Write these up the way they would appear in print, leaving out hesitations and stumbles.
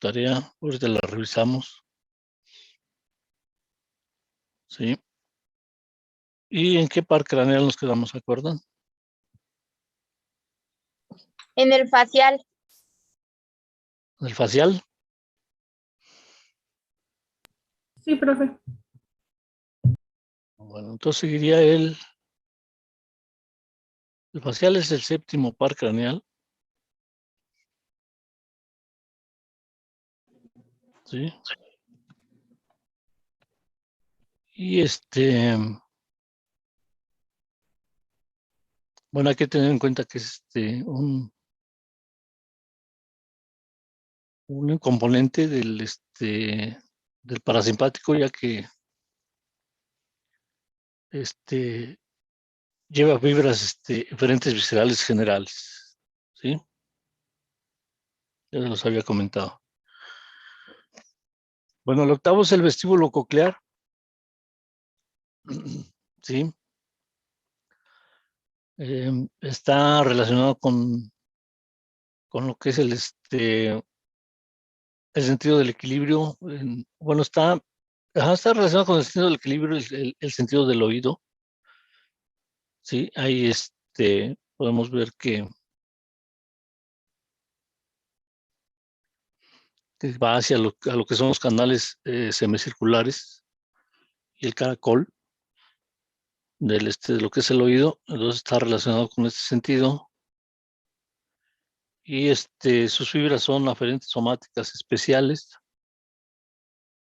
tarea, ahorita la revisamos. Sí. ¿Y en qué par craneal nos quedamos, se acuerdan? En el facial. ¿El facial? Sí, profe. Bueno, entonces seguiría el facial es el séptimo par craneal. Sí. Y bueno, hay que tener en cuenta que es un componente del parasimpático, ya que lleva fibras diferentes viscerales generales. ¿Sí? Ya se los había comentado. Bueno, el octavo es el vestíbulo coclear. Sí. Está relacionado con lo que es el sentido del equilibrio. Bueno, está relacionado con el sentido del equilibrio, el sentido del oído. Sí, ahí podemos ver que va hacia a lo que son los canales semicirculares y el caracol de lo que es el oído. Entonces está relacionado con este sentido. Y sus fibras son aferentes somáticas especiales.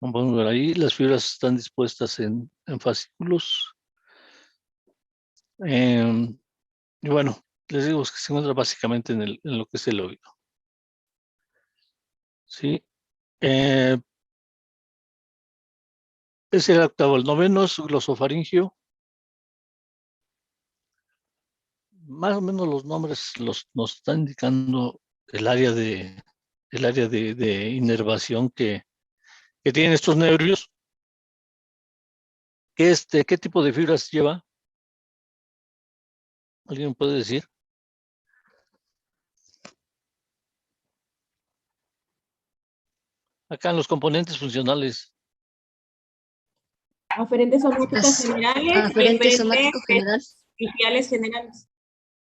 Vamos a ver ahí, las fibras están dispuestas en fascículos. Y bueno, les digo que se encuentra básicamente en lo que es el oído. Sí. Es el octavo. El noveno es glosofaringio. Más o menos los nombres nos están indicando el área de inervación que tienen estos nervios. ¿Qué tipo de fibras lleva? ¿Alguien puede decir? Acá en los componentes funcionales. Aferentes somáticas generales. Aferentes somáticos generales. Visuales generales.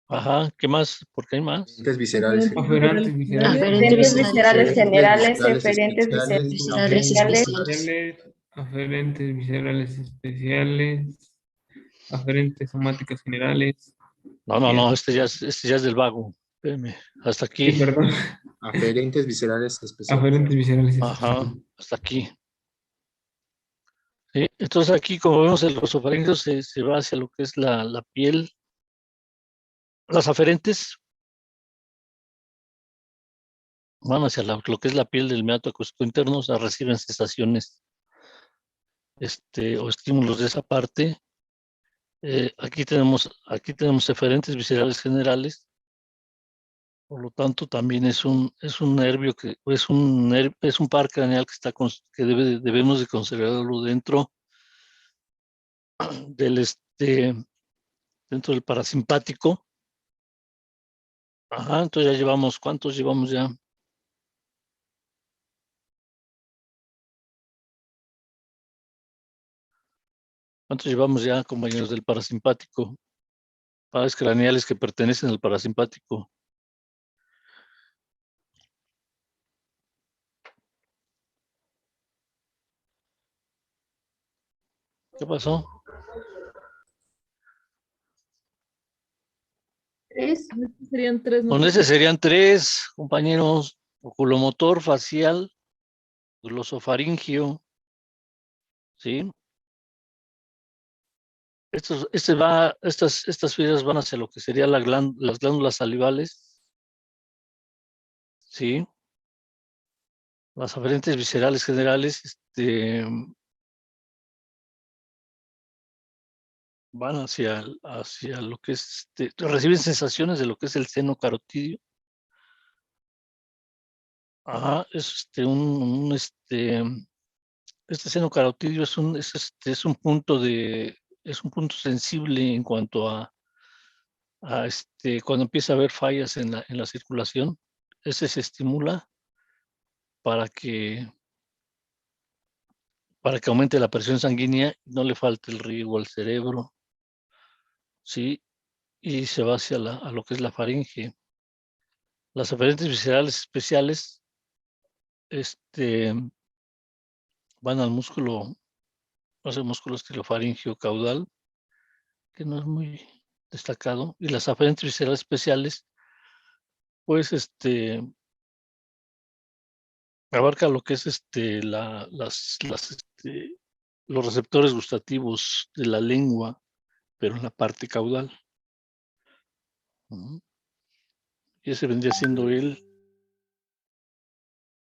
Ajá, ¿qué más? ¿Por qué hay más? Aferentes viscerales. Aferentes viscerales. Aferentes Viscerales generales, Viscerales aferentes viscerales especiales. Aferentes viscerales especiales. Aferentes somáticas generales. No, este ya es del vago. Espérame, hasta aquí. Sí, perdón. Aferentes viscerales especiales. Aferentes viscerales Ajá, especiales. hasta aquí. ¿Sí? Entonces aquí, como vemos, el glosofaringio se va hacia lo que es la piel. Las aferentes van hacia lo que es la piel del meato acústico interno, o sea, reciben sensaciones o estímulos de esa parte. Aquí tenemos eferentes viscerales generales, por lo tanto también es un nervio es un par craneal que debemos de considerarlo dentro del dentro del parasimpático. Ajá, entonces ya llevamos, ¿cuántos llevamos ya? ¿Cuántos llevamos ya, compañeros del parasimpático? Pares craneales que pertenecen al parasimpático. ¿Qué pasó? Serían tres. Con ese serían 3, compañeros: oculomotor, facial, glosofaringio. ¿Sí? Estas fibras van hacia lo que serían las glándulas salivales. ¿Sí? Las aferentes viscerales generales van hacia lo que es, reciben sensaciones de lo que es el seno carotidio. Ajá, es este seno carotidio es un punto sensible en cuanto a cuando empieza a haber fallas en la circulación. Ese se estimula para que aumente la presión sanguínea y no le falte el riego al cerebro, ¿sí? Y se va hacia a lo que es la faringe. Las aferentes viscerales especiales van al músculo estilofaringeo caudal, que no es muy destacado, y las aferentes viscerales especiales, pues, abarca lo que es los receptores gustativos de la lengua, pero en la parte caudal. Y ese vendría siendo el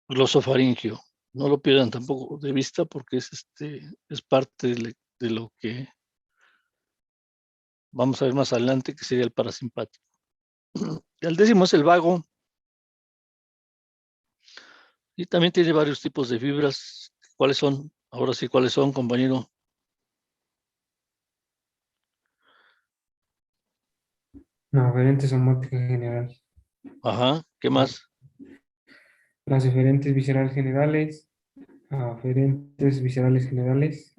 glosofaringio. No lo pierdan tampoco de vista porque es parte de lo que vamos a ver más adelante, que sería el parasimpático. El 10º es el vago. Y también tiene varios tipos de fibras. ¿Cuáles son? Ahora sí, ¿cuáles son, compañero? No, aferente somática general. Ajá, ¿qué más? Las eferentes viscerales generales, aferentes viscerales generales,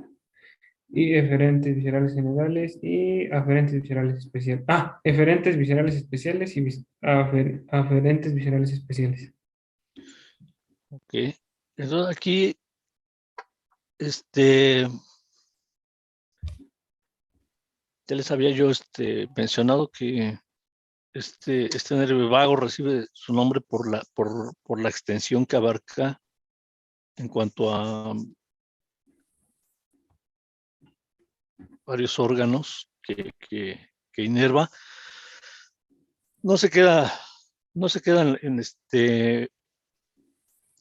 y eferentes viscerales generales, y aferentes viscerales especiales. Eferentes viscerales especiales y aferentes viscerales especiales. Ok. Entonces aquí, ya les había yo mencionado que este nervio vago recibe su nombre por la extensión que abarca en cuanto a varios órganos que inerva. No se queda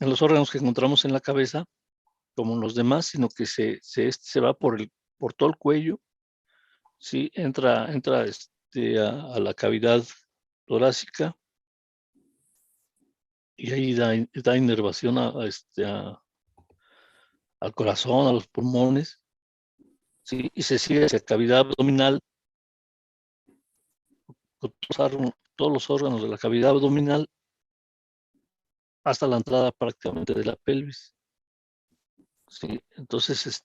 en los órganos que encontramos en la cabeza, como los demás, sino que se va por todo el cuello, ¿sí? Entra a la cavidad torácica y ahí da inervación al corazón, a los pulmones, ¿sí? Y se sigue hacia cavidad abdominal, con todos los órganos de la cavidad abdominal hasta la entrada prácticamente de la pelvis, ¿sí? Entonces,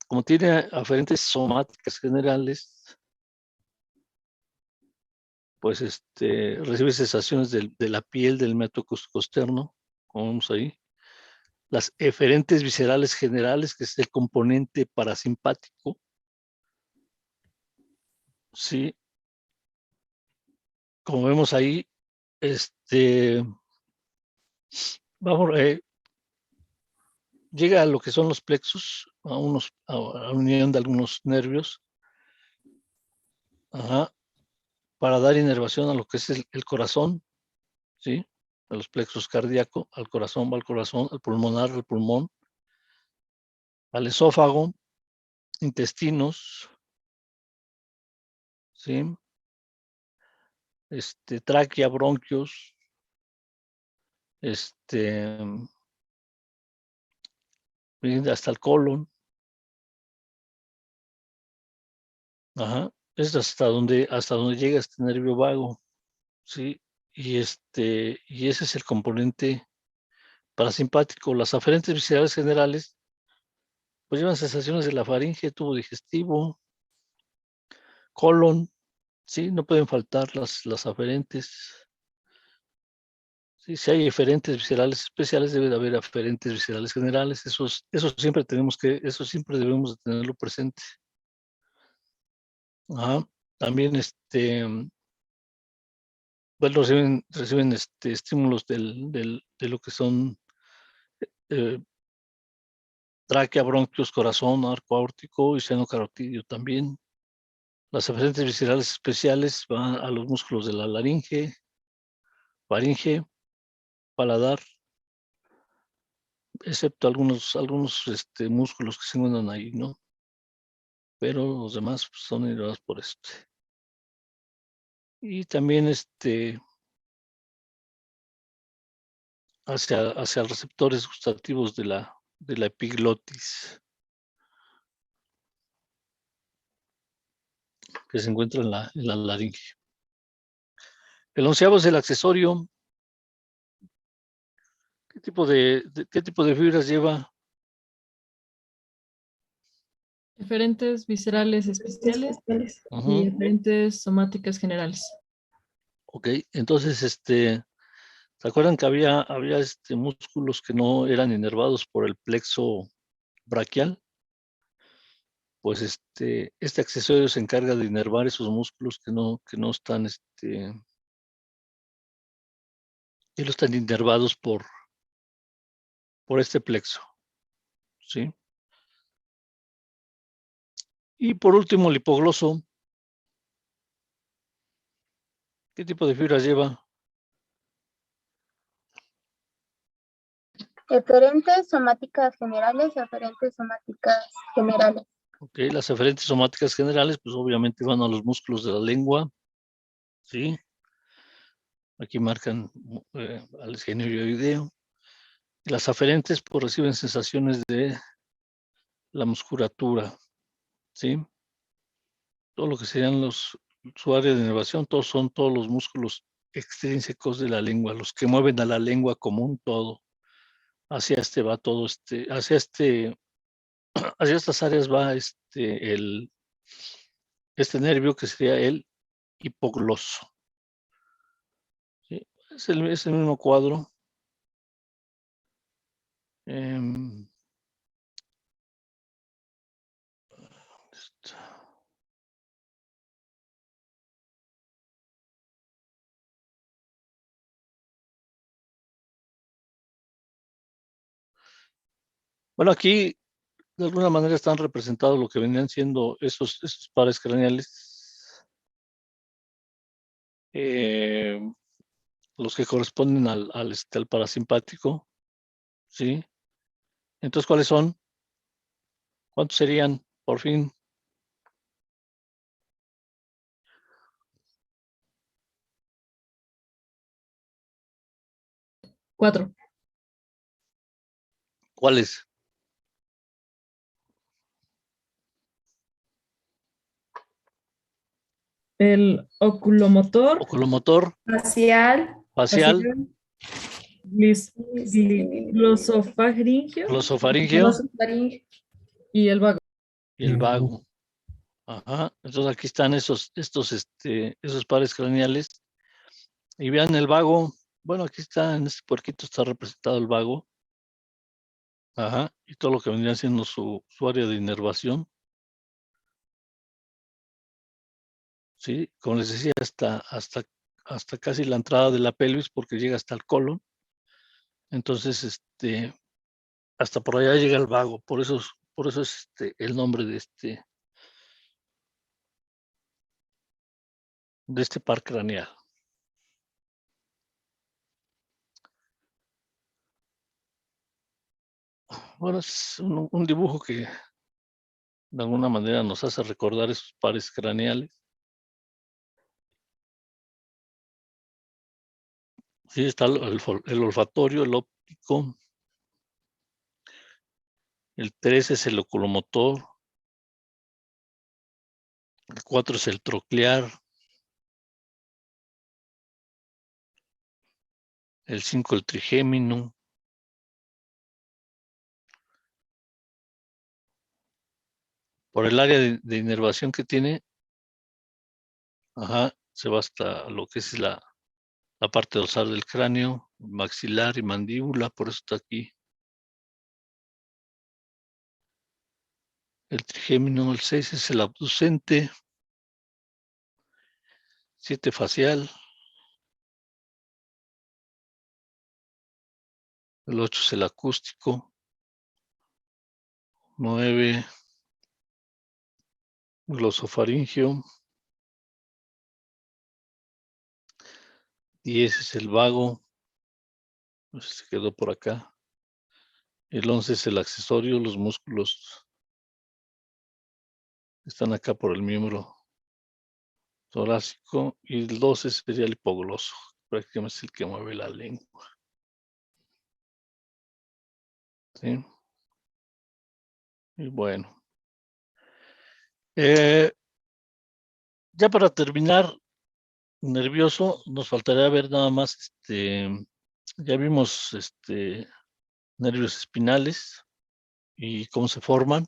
como tiene aferentes somáticas generales, pues recibe sensaciones de la piel, del meato costerno, como vemos ahí. Las eferentes viscerales generales, que es el componente parasimpático, sí, como vemos ahí, vamos, llega a lo que son los plexos, a la unión de algunos nervios, para dar inervación a lo que es el corazón, ¿sí? A los plexos cardíacos, al corazón, va al corazón, al pulmonar, al pulmón, al esófago, intestinos, ¿sí? Tráquea, bronquios, hasta el colon. Ajá. Es hasta donde llega este nervio vago, ¿sí? Y ese es el componente parasimpático. Las aferentes viscerales generales, pues llevan sensaciones de la faringe, tubo digestivo, colon, ¿sí? No pueden faltar las aferentes. ¿Sí? Si hay eferentes viscerales especiales, debe de haber aferentes viscerales generales. Eso siempre debemos de tenerlo presente. Ajá. También bueno, reciben estímulos de lo que son tráquea, bronquios, corazón, arco aórtico y seno carotidio también. Las aferentes viscerales especiales van a los músculos de la laringe, faringe, paladar, excepto algunos músculos que se encuentran ahí, ¿no? Pero los demás pues, son inervados por Y también hacia receptores gustativos de la epiglotis, que se encuentra en la laringe. El 11º es el accesorio, qué tipo de fibras lleva? Eferentes viscerales especiales Ujú. y eferentes somáticas generales. Ok, entonces, ¿se acuerdan que había músculos que no eran inervados por el plexo braquial? Pues este accesorio se encarga de inervar esos músculos que no están, que no están inervados por este plexo, ¿sí? Y por último, el hipogloso. ¿Qué tipo de fibras lleva? Eferentes somáticas generales, eferentes somáticas generales. Ok, las eferentes somáticas generales, pues obviamente van a los músculos de la lengua, ¿sí? Aquí marcan al genioideo. Las aferentes, pues reciben sensaciones de la musculatura, ¿sí? Todo lo que serían su área de inervación, todos los músculos extrínsecos de la lengua, los que mueven a la lengua como un todo. Hacia va todo hacia estas áreas va este nervio que sería el hipogloso. ¿Sí? Es el mismo cuadro. Bueno, aquí de alguna manera están representados lo que venían siendo esos pares craneales, los que corresponden al parasimpático, ¿sí? Entonces, ¿cuáles son? ¿Cuántos serían, por fin? Cuatro. ¿Cuáles? El oculomotor, Oculomotor, Facial. facial, glosofaringio glosofaringio y el vago. y el vago. Ajá. Entonces aquí están esos pares craneales. Y vean el vago. Bueno, aquí está, en este puerquito está representado el vago. Ajá. Y todo lo que vendría siendo su área de inervación. Sí, como les decía, hasta casi la entrada de la pelvis, porque llega hasta el colon. Entonces, hasta por allá llega el vago. Por eso es el nombre de este par craneal. Bueno, es un dibujo que de alguna manera nos hace recordar esos pares craneales. Sí, está el olfatorio, el óptico. El 3 es el oculomotor. El 4 es el troclear. El 5 el trigémino. Por el área de inervación que tiene, ajá, se va hasta lo que es la parte dorsal del cráneo, maxilar y mandíbula, por eso está aquí. El trigémino, el 6 es el abducente. 7 facial. El 8 es el acústico. 9 glosofaringio. 10 es el vago. Se quedó por acá. El 11 es el accesorio, los músculos están acá por el miembro torácico. Y el 12 sería el hipogloso, prácticamente es el que mueve la lengua. ¿Sí? Y bueno. Ya para terminar, nervioso, nos faltaría ver nada más Ya vimos nervios espinales y cómo se forman.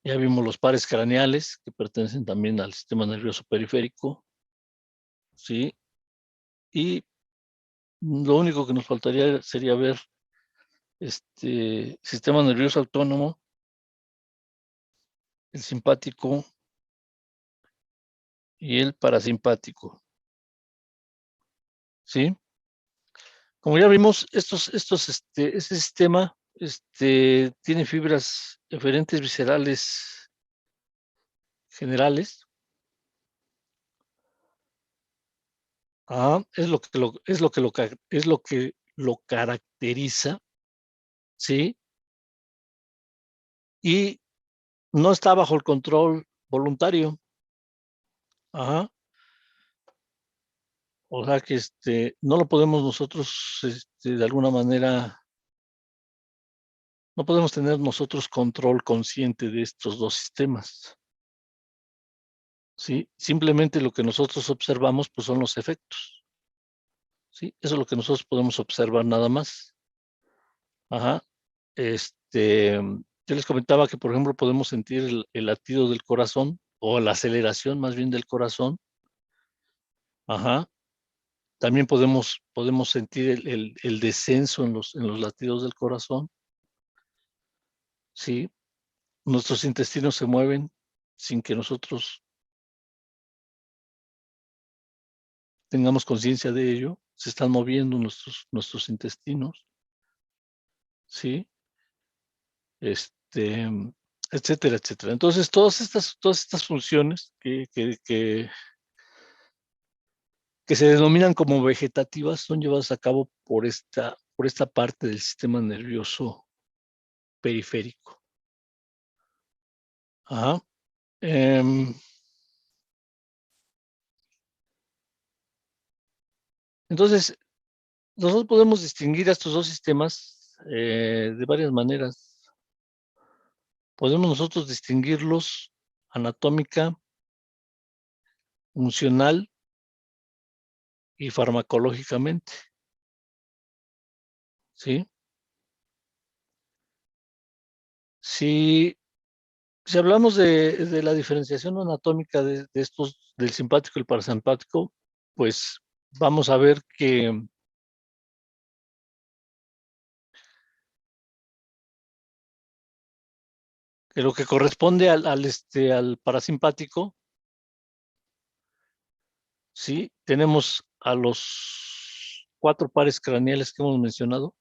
Ya vimos los pares craneales que pertenecen también al sistema nervioso periférico, ¿sí? Y lo único que nos faltaría sería ver sistema nervioso autónomo, el simpático y el parasimpático, ¿sí? Como ya vimos, ese sistema tiene fibras eferentes viscerales generales. Es lo que lo caracteriza, ¿sí? Y no está bajo el control voluntario. Ajá. O sea que no lo podemos nosotros, de alguna manera, no podemos tener nosotros control consciente de estos dos sistemas. ¿Sí? Simplemente lo que nosotros observamos, pues son los efectos. ¿Sí? Eso es lo que nosotros podemos observar nada más. Ajá. Yo les comentaba que, por ejemplo, podemos sentir el latido del corazón o la aceleración más bien del corazón. Ajá. También podemos sentir el descenso en los latidos del corazón. Sí. Nuestros intestinos se mueven sin que nosotros tengamos conciencia de ello. Se están moviendo nuestros intestinos. Sí. Etcétera, etcétera. Entonces, todas estas funciones que se denominan como vegetativas son llevadas a cabo por esta parte del sistema nervioso periférico. Ajá. Entonces, nosotros podemos distinguir a estos dos sistemas de varias maneras. Podemos nosotros distinguirlos anatómica, funcional y farmacológicamente. ¿Sí? Si hablamos de la diferenciación anatómica de estos, del simpático y el parasimpático, pues vamos a ver que lo que corresponde al parasimpático, ¿sí? Tenemos a los 4 pares craneales que hemos mencionado: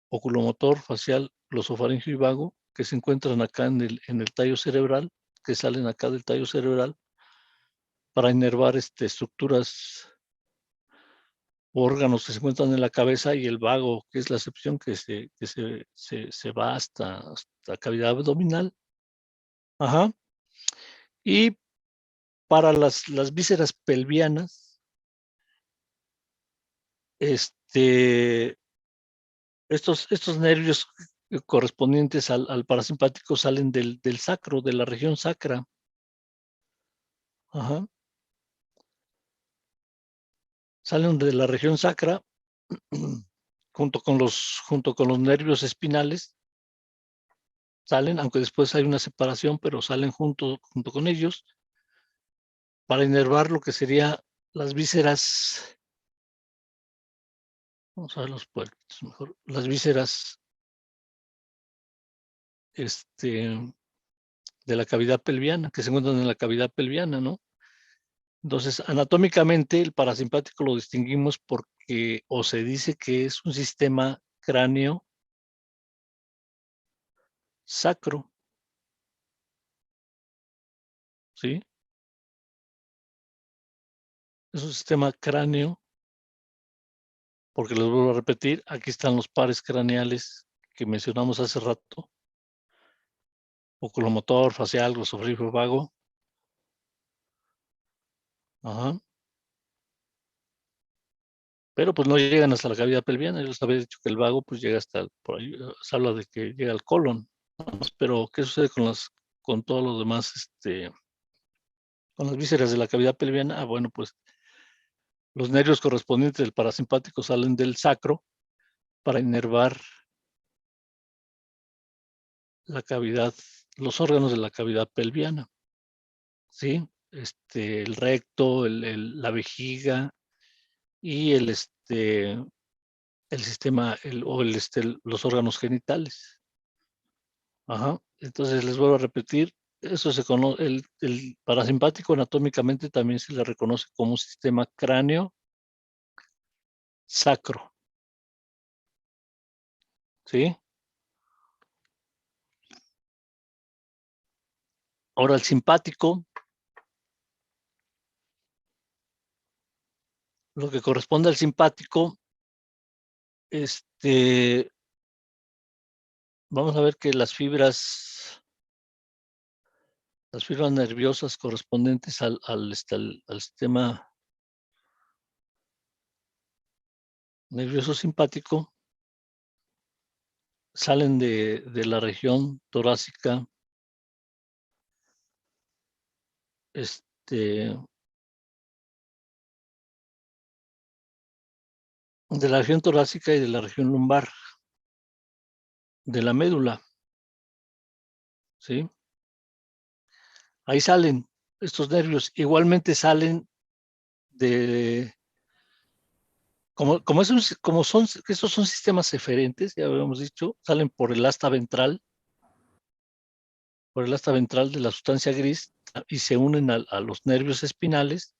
oculomotor, facial, glosofaringio y vago, que se encuentran acá en el tallo cerebral, que salen acá del tallo cerebral para inervar estructuras o órganos que se encuentran en la cabeza, y el vago, que es la sección que se va hasta la cavidad abdominal. Ajá. Y para las vísceras pelvianas, estos nervios correspondientes al parasimpático salen del sacro, de la región sacra. Ajá. Salen de la región sacra junto con los nervios espinales. Salen, aunque después hay una separación, pero salen junto con ellos para inervar lo que sería las vísceras. Vamos a ver los puertos mejor. Las vísceras de la cavidad pelviana, que se encuentran en la cavidad pelviana, ¿no? Entonces, anatómicamente, el parasimpático lo distinguimos porque, o se dice que es un sistema cráneo sacro, ¿sí? Es un sistema cráneo, porque les vuelvo a repetir, aquí están los pares craneales que mencionamos hace rato: oculomotor, facial, glosofaringio, vago. Ajá. Pero pues no llegan hasta la cavidad pelviana. Yo les había dicho que el vago pues llega hasta, por ahí se habla de que llega al colon. Pero ¿qué sucede con todos los demás con las vísceras de la cavidad pelviana, bueno, pues los nervios correspondientes del parasimpático salen del sacro para inervar la cavidad, los órganos de la cavidad pelviana, ¿sí? El recto, la vejiga y el sistema, los órganos genitales. Ajá. Entonces les vuelvo a repetir, eso se conoce, el parasimpático anatómicamente también se le reconoce como un sistema cráneo sacro. ¿Sí? Ahora el simpático, lo que corresponde al simpático, vamos a ver que las fibras nerviosas correspondientes al sistema nervioso simpático salen de la región torácica, de la región torácica y de la región lumbar, de la médula, ¿sí? Ahí salen estos nervios. Igualmente salen de, estos son sistemas eferentes, ya habíamos dicho, salen por el asta ventral de la sustancia gris y se unen a los nervios espinales.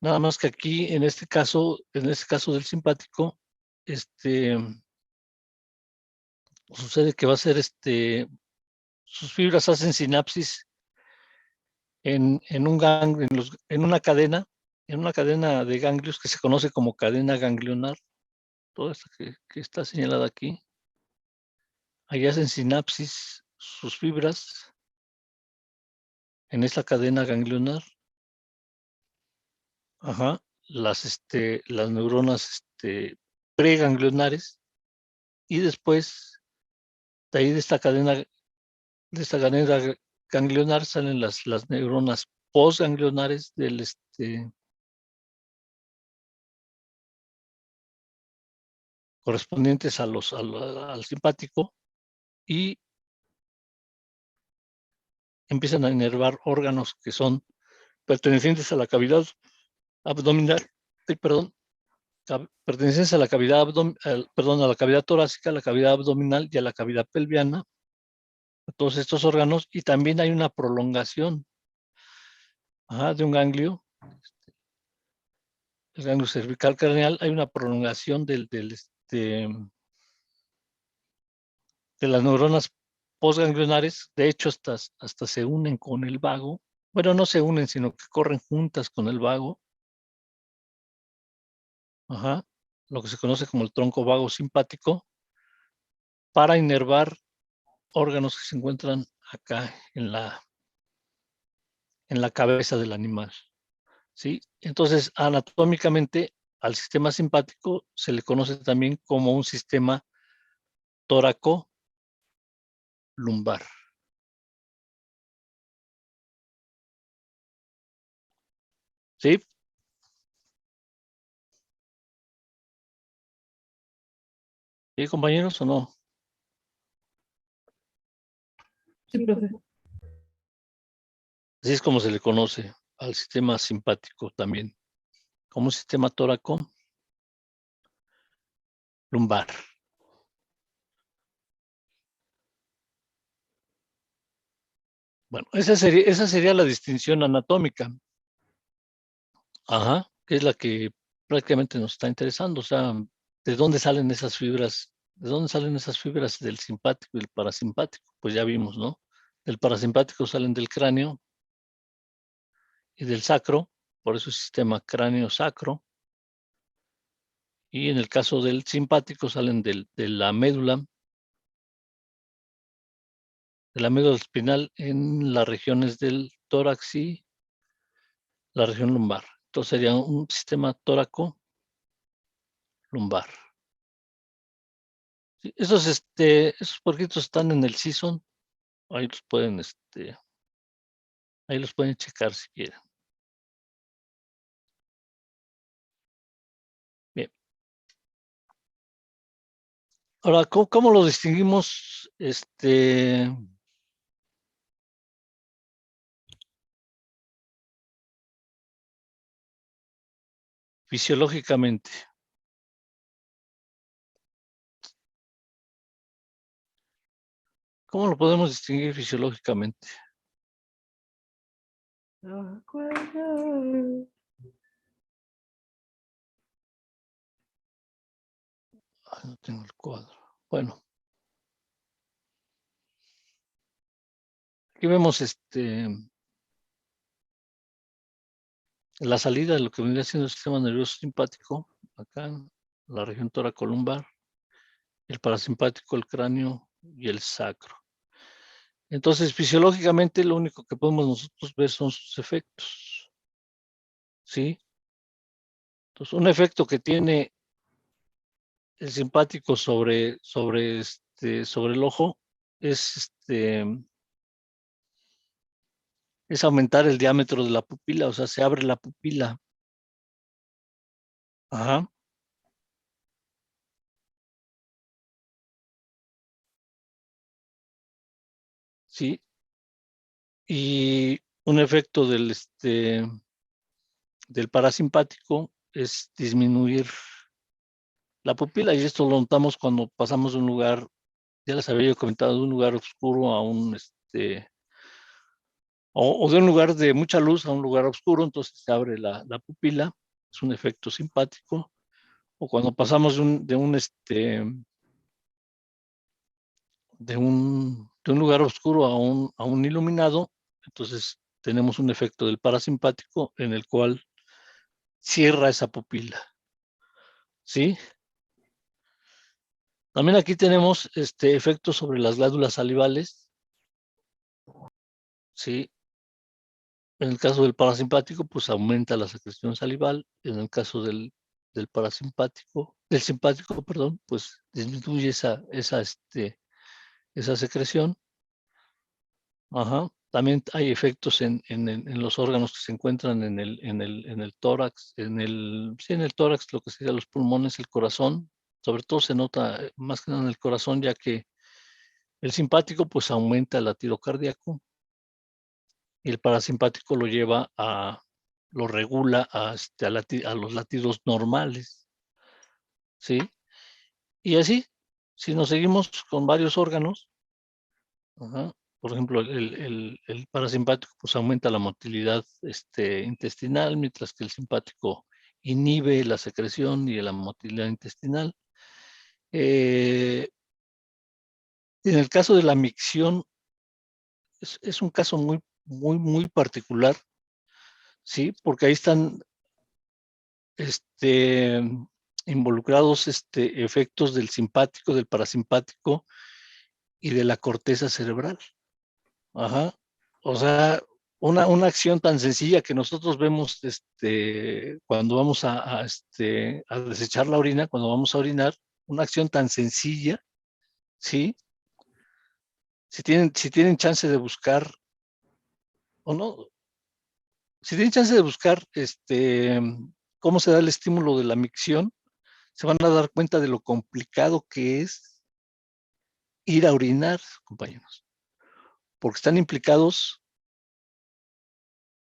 Nada más que aquí, en este caso del simpático, sucede que va a ser sus fibras hacen sinapsis en una cadena de ganglios que se conoce como cadena ganglionar, toda esta que está señalada aquí. Ahí hacen sinapsis sus fibras en esta cadena ganglionar. Ajá, las neuronas preganglionares, y después de ahí de esta cadena ganglionar salen las neuronas postganglionares correspondientes al simpático, y empiezan a inervar órganos que son pertenecientes a la cavidad abdominal, pertenecientes a la cavidad a la cavidad torácica, a la cavidad abdominal y a la cavidad pelviana, a todos estos órganos, y también hay una prolongación de un ganglio, el ganglio cervical craneal, hay una prolongación de las neuronas postganglionares. De hecho, hasta se unen con el vago. Bueno, no se unen, sino que corren juntas con el vago. Ajá, lo que se conoce como el tronco vago simpático, para inervar órganos que se encuentran acá en la cabeza del animal, ¿sí? Entonces, anatómicamente, al sistema simpático se le conoce también como un sistema tóraco-lumbar. ¿Sí? ¿Sí, compañeros, o no? Sí, profe. Así es como se le conoce al sistema simpático también, como un sistema tóraco-lumbar. Bueno, esa sería la distinción anatómica. Ajá, que es la que prácticamente nos está interesando. O sea, ¿de dónde salen esas fibras? ¿De dónde salen esas fibras del simpático y el parasimpático? Pues ya vimos, ¿no? Del parasimpático salen del cráneo y del sacro, por eso es sistema cráneo-sacro. Y en el caso del simpático salen de la médula espinal en las regiones del tórax y la región lumbar. Entonces sería un sistema tóraco-lumbar. Sí, esos porquitos están en el CISON. Ahí los pueden checar si quieren. Ahora, ¿cómo lo distinguimos? Fisiológicamente. ¿Cómo lo podemos distinguir fisiológicamente? Ay, no tengo el cuadro. Bueno. Aquí vemos la salida de lo que vendría siendo el sistema nervioso simpático, acá en la región toracolumbar, el parasimpático, el cráneo y el sacro. Entonces, fisiológicamente, lo único que podemos nosotros ver son sus efectos. ¿Sí? Entonces, un efecto que tiene el simpático sobre el ojo es es aumentar el diámetro de la pupila, o sea, se abre la pupila. Ajá. Sí. Y un efecto del parasimpático es disminuir la pupila, y esto lo notamos cuando pasamos de un lugar, ya les había yo comentado, de un lugar oscuro a un o de un lugar de mucha luz a un lugar oscuro, entonces se abre la pupila, es un efecto simpático. O cuando pasamos de un lugar oscuro a un iluminado, entonces tenemos un efecto del parasimpático en el cual cierra esa pupila. ¿Sí? También aquí tenemos efectos sobre las glándulas salivales. ¿Sí? En el caso del parasimpático, pues aumenta la secreción salival. En el caso del simpático, perdón, pues disminuye esa secreción. Ajá. También hay efectos en los órganos que se encuentran en el tórax, en el tórax, lo que sería los pulmones, el corazón. Sobre todo se nota más que nada en el corazón, ya que el simpático pues aumenta el latido cardíaco y el parasimpático lo regula a los latidos normales. ¿Sí? Y así, si nos seguimos con varios órganos, ajá, por ejemplo, el parasimpático pues aumenta la motilidad intestinal, mientras que el simpático inhibe la secreción y la motilidad intestinal. En el caso de la micción, es un caso muy, muy, muy particular, ¿sí? Porque ahí están involucrados efectos del simpático, del parasimpático y de la corteza cerebral. Ajá. O sea, una acción tan sencilla que nosotros vemos cuando vamos a desechar la orina, cuando vamos a orinar, una acción tan sencilla, ¿sí? Si tienen chance de buscar, o no, si tienen chance de buscar cómo se da el estímulo de la micción, se van a dar cuenta de lo complicado que es ir a orinar, compañeros, porque están implicados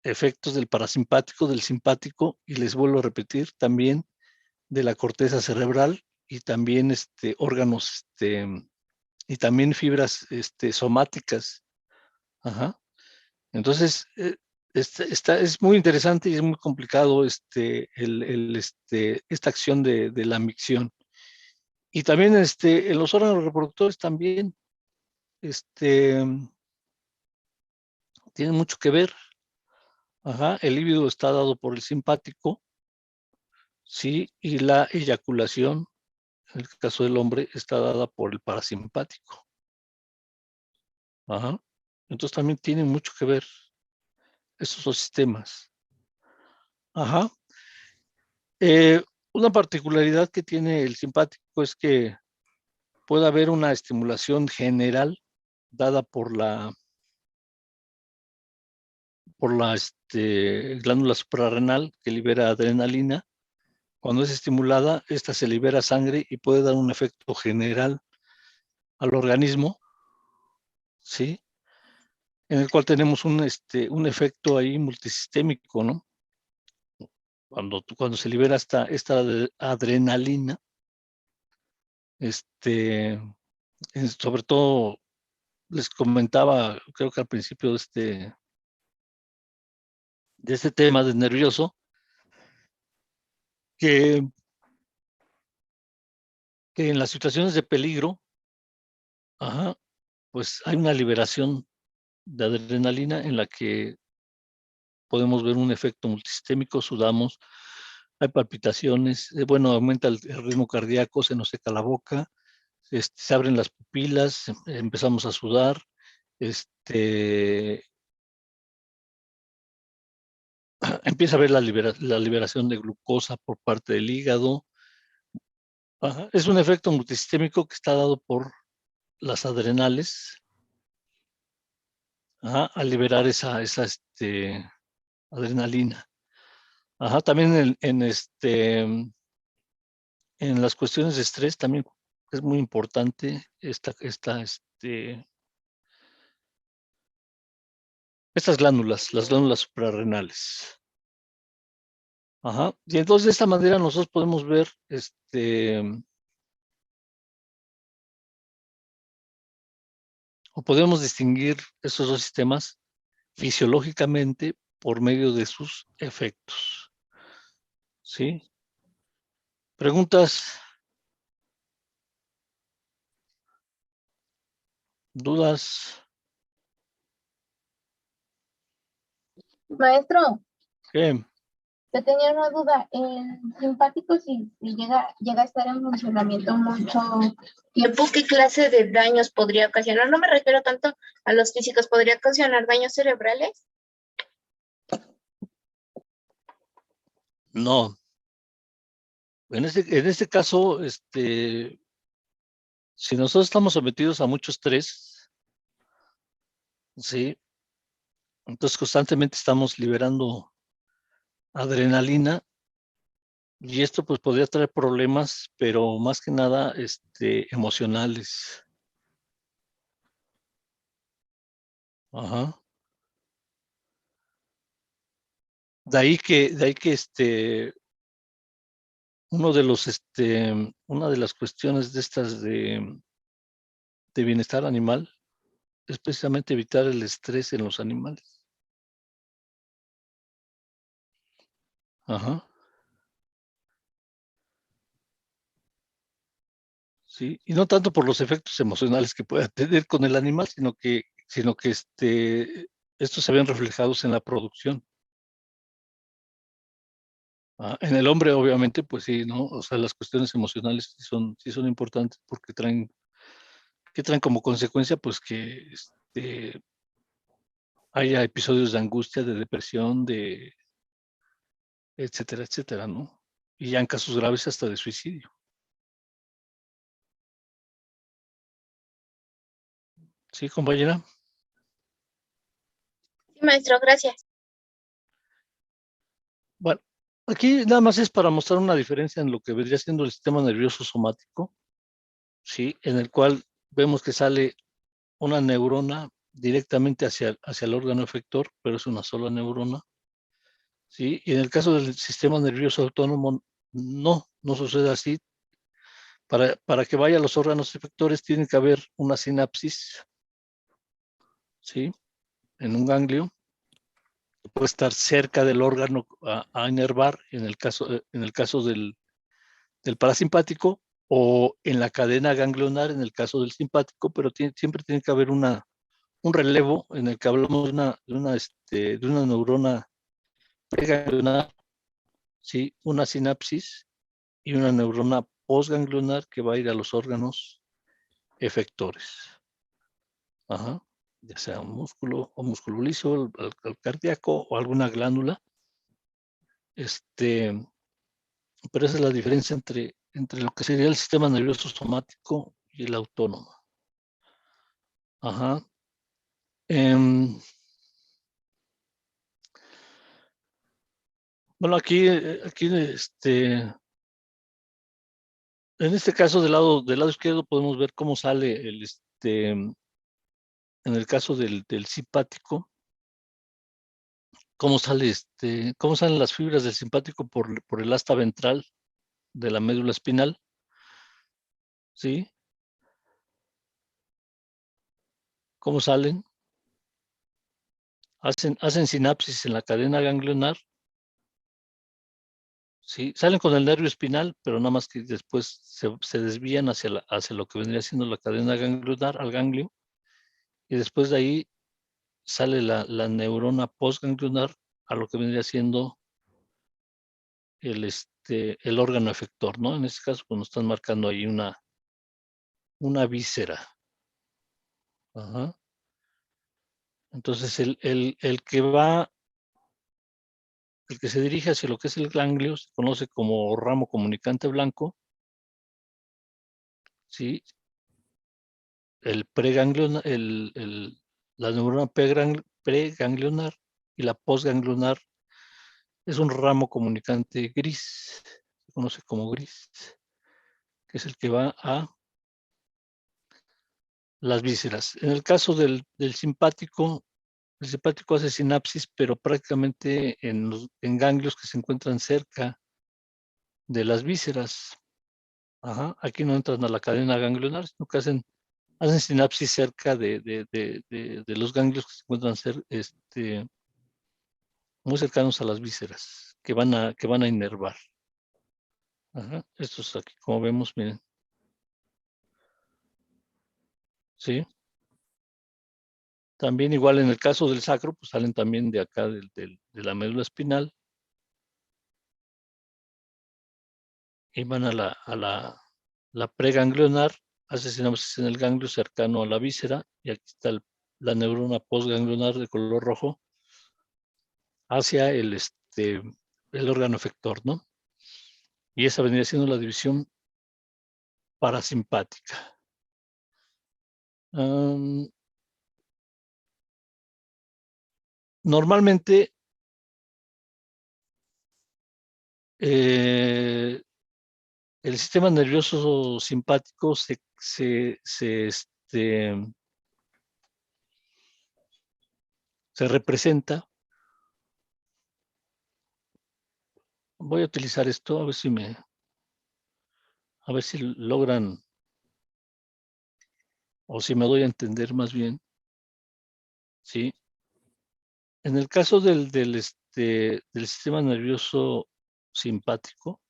efectos del parasimpático, del simpático, y les vuelvo a repetir, también de la corteza cerebral y también órganos y también fibras somáticas. Ajá. Entonces, es muy interesante y es muy complicado esta acción de la micción. Y también en los órganos reproductores también tienen mucho que ver. Ajá, el líbido está dado por el simpático, sí, y la eyaculación, en el caso del hombre, está dada por el parasimpático. Ajá. Entonces también tienen mucho que ver estos dos sistemas. Ajá. Una particularidad que tiene el simpático es que puede haber una estimulación general dada por la glándula suprarrenal que libera adrenalina. Cuando es estimulada, esta se libera sangre y puede dar un efecto general al organismo, ¿sí? En el cual tenemos un efecto ahí multisistémico, ¿no? Cuando se libera esta adrenalina, sobre todo les comentaba, creo que al principio de este tema de nervioso, que en las situaciones de peligro, pues hay una liberación de adrenalina en la que podemos ver un efecto multisistémico, sudamos, hay palpitaciones, bueno, aumenta el ritmo cardíaco, se nos seca la boca, se abren las pupilas, empezamos a sudar, empieza a haber la liberación de glucosa por parte del hígado. Es un efecto multisistémico que está dado por las adrenales, al liberar esa adrenalina. También en las cuestiones de estrés también es muy importante estas glándulas, las glándulas suprarrenales. Y entonces de esta manera nosotros podemos ver o podemos distinguir estos dos sistemas fisiológicamente por medio de sus efectos. ¿Sí? ¿Preguntas? ¿Dudas? Maestro, ¿Qué? yo tenía una duda. El simpático, si llega a estar en funcionamiento mucho tiempo, ¿qué clase de daños podría ocasionar? No me refiero tanto a los físicos, ¿podría ocasionar daños cerebrales? No. En este caso, si nosotros estamos sometidos a mucho estrés, ¿sí? Entonces constantemente estamos liberando adrenalina y esto pues podría traer problemas, pero más que nada emocionales. De ahí que una de las cuestiones de estas de bienestar animal es precisamente evitar el estrés en los animales. Sí, y no tanto por los efectos emocionales que pueda tener con el animal, sino que estos se ven reflejados en la producción. En el hombre, obviamente, pues sí, ¿no? O sea, las cuestiones emocionales sí son importantes porque traen como consecuencia, pues que haya episodios de angustia, de depresión, etcétera, etcétera, ¿no? Y ya en casos graves hasta de suicidio. ¿Sí, compañera? Sí, maestro, gracias. Bueno, aquí nada más es para mostrar una diferencia en lo que vendría siendo el sistema nervioso somático, ¿sí? En el cual vemos que sale una neurona directamente hacia el órgano efector, pero es una sola neurona, ¿sí? Y en el caso del sistema nervioso autónomo, no sucede así. Para que vaya a los órganos efectores tiene que haber una sinapsis, ¿sí? En un ganglio, puede estar cerca del órgano a inervar, en el caso del parasimpático, o en la cadena ganglionar en el caso del simpático, pero siempre tiene que haber un relevo en el que hablamos de una neurona preganglionar, ¿sí? Una sinapsis y una neurona postganglionar que va a ir a los órganos efectores. Ya sea un músculo o músculo liso, el cardíaco o alguna glándula. Pero esa es la diferencia entre lo que sería el sistema nervioso somático y el autónomo. Bueno, aquí En este caso, del lado izquierdo, podemos ver cómo sale en el caso del simpático, cómo salen las fibras del simpático por el asta ventral de la médula espinal, ¿sí? ¿Cómo salen? Hacen sinapsis en la cadena ganglionar, ¿sí? Salen con el nervio espinal, pero nada más que después se desvían hacia lo que vendría siendo la cadena ganglionar, al ganglio, y después de ahí sale la neurona postganglionar a lo que vendría siendo el órgano efector, ¿no? En este caso, pues nos están marcando ahí una víscera. Ajá. Entonces, el que se dirige hacia lo que es el ganglio se conoce como ramo comunicante blanco, ¿sí? El preganglionar, la neurona preganglionar y la postganglionar es un ramo comunicante gris, se conoce como gris, que es el que va a las vísceras. En el caso del simpático, el simpático hace sinapsis, pero prácticamente en ganglios que se encuentran cerca de las vísceras. Ajá. Aquí no entran a la cadena ganglionar, sino que hacen sinapsis cerca de los ganglios que se encuentran muy cercanos a las vísceras, que van a inervar. Ajá. Estos aquí, como vemos, miren. ¿Sí? También igual en el caso del sacro, pues salen también de acá de la médula espinal y van a la preganglionar, hace sinapsis en el ganglio cercano a la víscera, y aquí está la neurona postganglionar de color rojo hacia el órgano efector, ¿no? Y esa vendría siendo la división parasimpática. Normalmente, el sistema nervioso simpático se representa. Voy a utilizar esto, a ver si logran, o si me doy a entender más bien, ¿sí? En el caso del sistema nervioso simpático,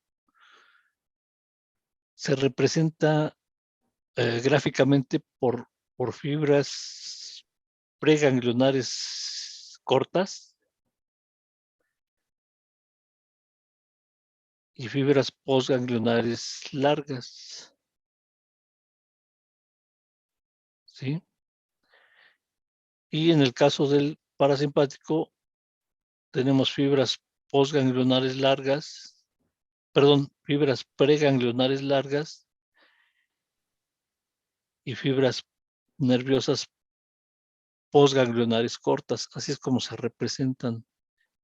se representa gráficamente por fibras preganglionares cortas y fibras postganglionares largas, ¿sí? Y en el caso del parasimpático, tenemos fibras postganglionares largas, fibras preganglionares largas y fibras nerviosas postganglionares cortas. Así es como se representan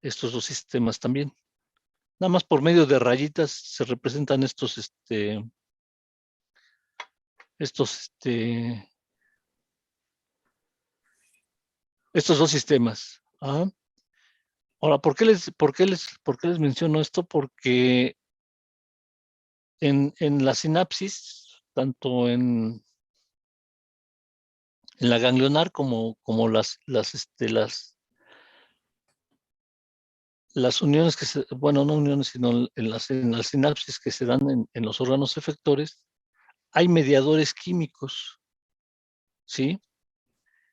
estos dos sistemas también. Nada más por medio de rayitas se representan estos dos sistemas. ¿Ah? Ahora, ¿por qué les menciono esto? Porque en la sinapsis, tanto en la ganglionar como las uniones bueno, no uniones, sino en las sinapsis que se dan en los órganos efectores, hay mediadores químicos, ¿sí?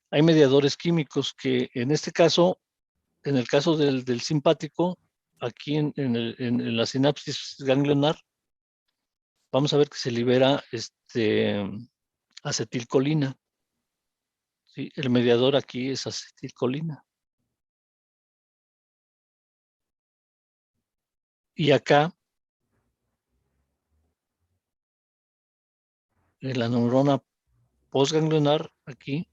Hay mediadores químicos que en este caso, en el caso del simpático, aquí en la sinapsis ganglionar, vamos a ver que se libera acetilcolina, ¿sí? El mediador aquí es acetilcolina. Y acá, en la neurona postganglionar, aquí,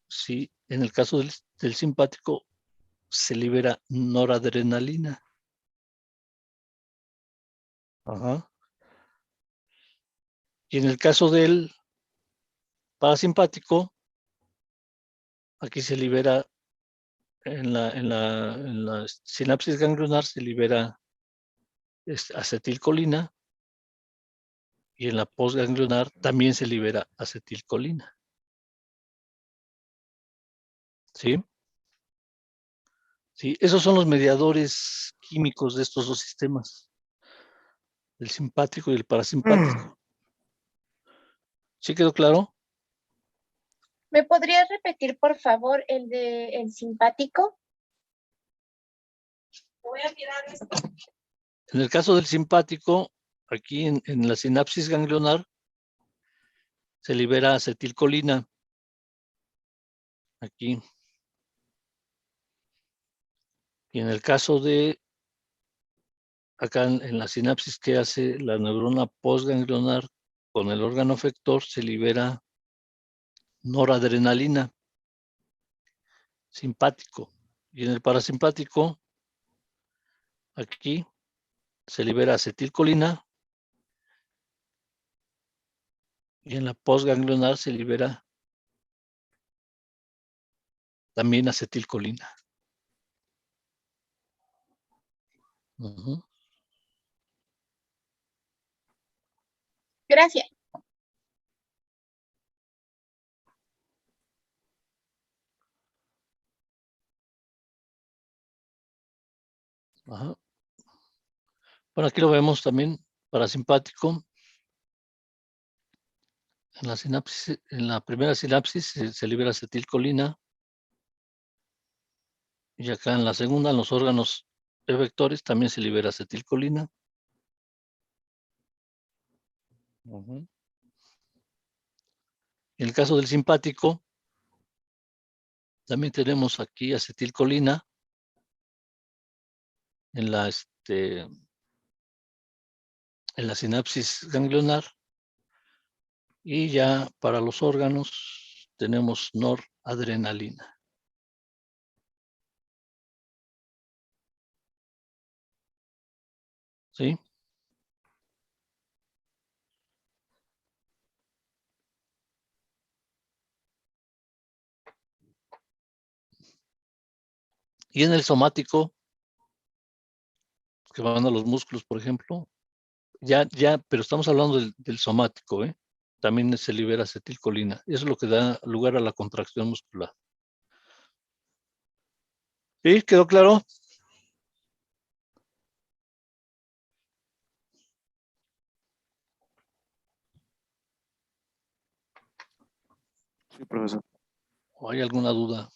sí, en el caso del simpático, se libera noradrenalina. Ajá. Y en el caso del parasimpático, aquí se libera en la sinapsis ganglionar, se libera acetilcolina, y en la postganglionar también se libera acetilcolina. ¿Sí? Sí, esos son los mediadores químicos de estos dos sistemas, el simpático y el parasimpático. ¿Sí quedó claro? ¿Me podrías repetir, por favor, el simpático? Voy a mirar esto. En el caso del simpático, aquí en la sinapsis ganglionar, se libera acetilcolina. Aquí. Y en el caso de, acá en la sinapsis que hace la neurona postganglionar con el órgano efector, se libera noradrenalina, simpático. Y en el parasimpático, aquí se libera acetilcolina, y en la postganglionar se libera también acetilcolina. Gracias. Ajá. Bueno, aquí lo vemos también, parasimpático. En la sinapsis, en la primera sinapsis se libera acetilcolina, y acá en la segunda, en los órganos efectores, también se libera acetilcolina. En el caso del simpático, también tenemos aquí acetilcolina en la, en la sinapsis ganglionar, y ya para los órganos tenemos noradrenalina. ¿Sí? Y en el somático, que van a los músculos, por ejemplo, pero estamos hablando del somático, ¿eh? También se libera acetilcolina. Eso es lo que da lugar a la contracción muscular. ¿Sí? ¿Quedó claro? Sí, profesor. ¿O hay alguna duda?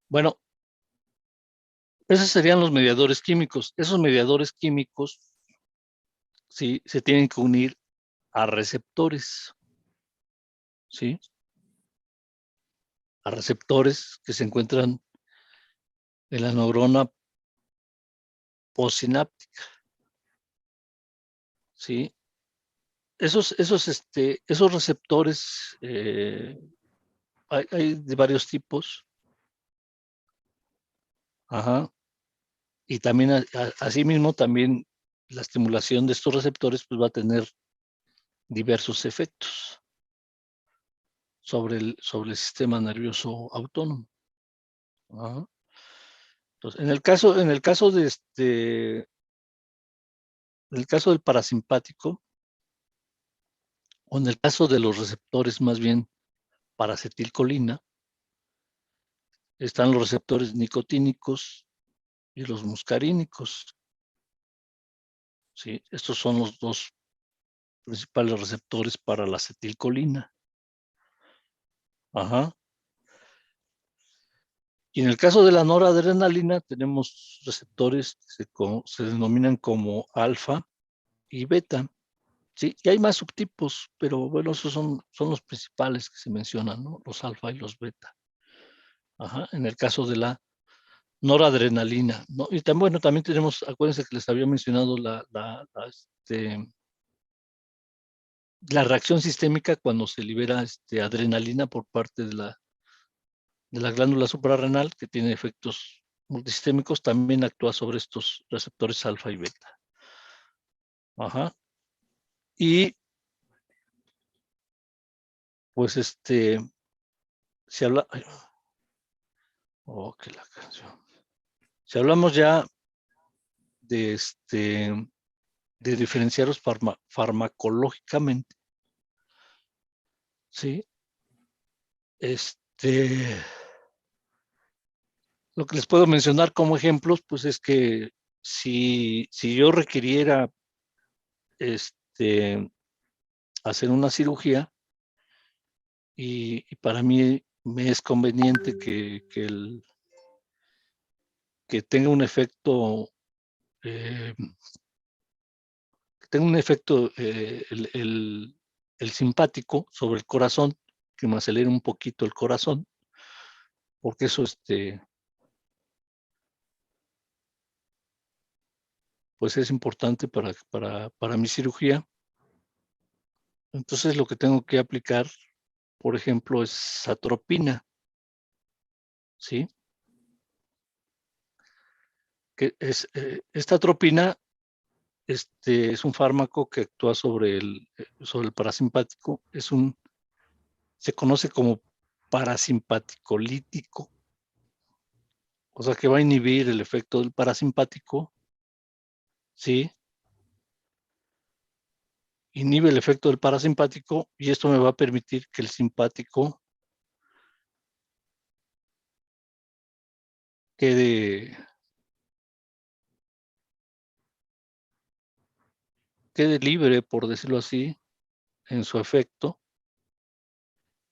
Bueno, esos serían los mediadores químicos. Esos mediadores químicos, sí, se tienen que unir a receptores, ¿sí? A receptores que se encuentran en la neurona postsináptica, ¿sí? Esos receptores hay de varios tipos. Ajá. Y también, asimismo, también la estimulación de estos receptores pues, va a tener diversos efectos sobre el sistema nervioso autónomo. Ajá. Entonces, en el caso en el caso del parasimpático, o en el caso de los receptores más bien para acetilcolina, están los receptores nicotínicos y los muscarínicos. ¿Sí? Estos son los dos principales receptores para la acetilcolina. Ajá. Y en el caso de la noradrenalina tenemos receptores que se denominan como alfa y beta. Sí, y hay más subtipos, pero bueno, esos son los principales que se mencionan, ¿no? Los alfa y los beta. Ajá, en el caso de la noradrenalina, ¿no? Y también, bueno, también tenemos, acuérdense que les había mencionado la reacción sistémica cuando se libera adrenalina por parte de de la glándula suprarrenal, que tiene efectos multisistémicos, también actúa sobre estos receptores alfa y beta. Ajá. Y pues se habla. Oh, que la canción. Si hablamos ya de de diferenciarlos farmacológicamente, ¿sí? Lo que les puedo mencionar como ejemplos, pues es que si yo requiriera hacer una cirugía y para mí me es conveniente que tenga un efecto, el simpático sobre el corazón, que me acelere un poquito el corazón, porque eso pues es importante para mi cirugía. Entonces lo que tengo que aplicar, por ejemplo, es atropina, ¿sí? Esta atropina es un fármaco que actúa sobre el parasimpático. Se conoce como parasimpaticolítico, o sea que va a inhibir el efecto del parasimpático, ¿sí? Inhibe el efecto del parasimpático y esto me va a permitir que el simpático quede libre, por decirlo así, en su efecto,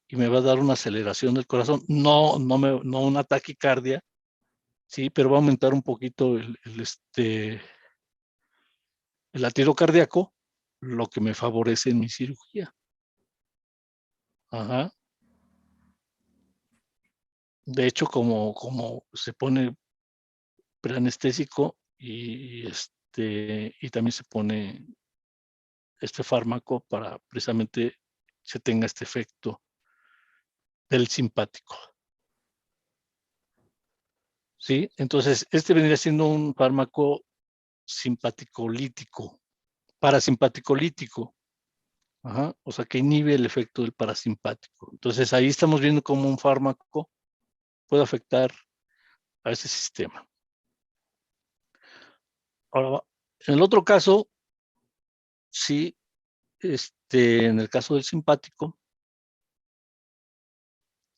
y me va a dar una aceleración del corazón, no una taquicardia, sí, pero va a aumentar un poquito el latido cardíaco, lo que me favorece en mi cirugía. Ajá. De hecho, como se pone preanestésico y también se pone este fármaco para precisamente se tenga este efecto del simpático. ¿Sí? Entonces, vendría siendo un fármaco simpaticolítico, parasimpaticolítico. Ajá, o sea, que inhibe el efecto del parasimpático. Entonces, ahí estamos viendo cómo un fármaco puede afectar a ese sistema. Ahora, en el otro caso, sí, en el caso del simpático,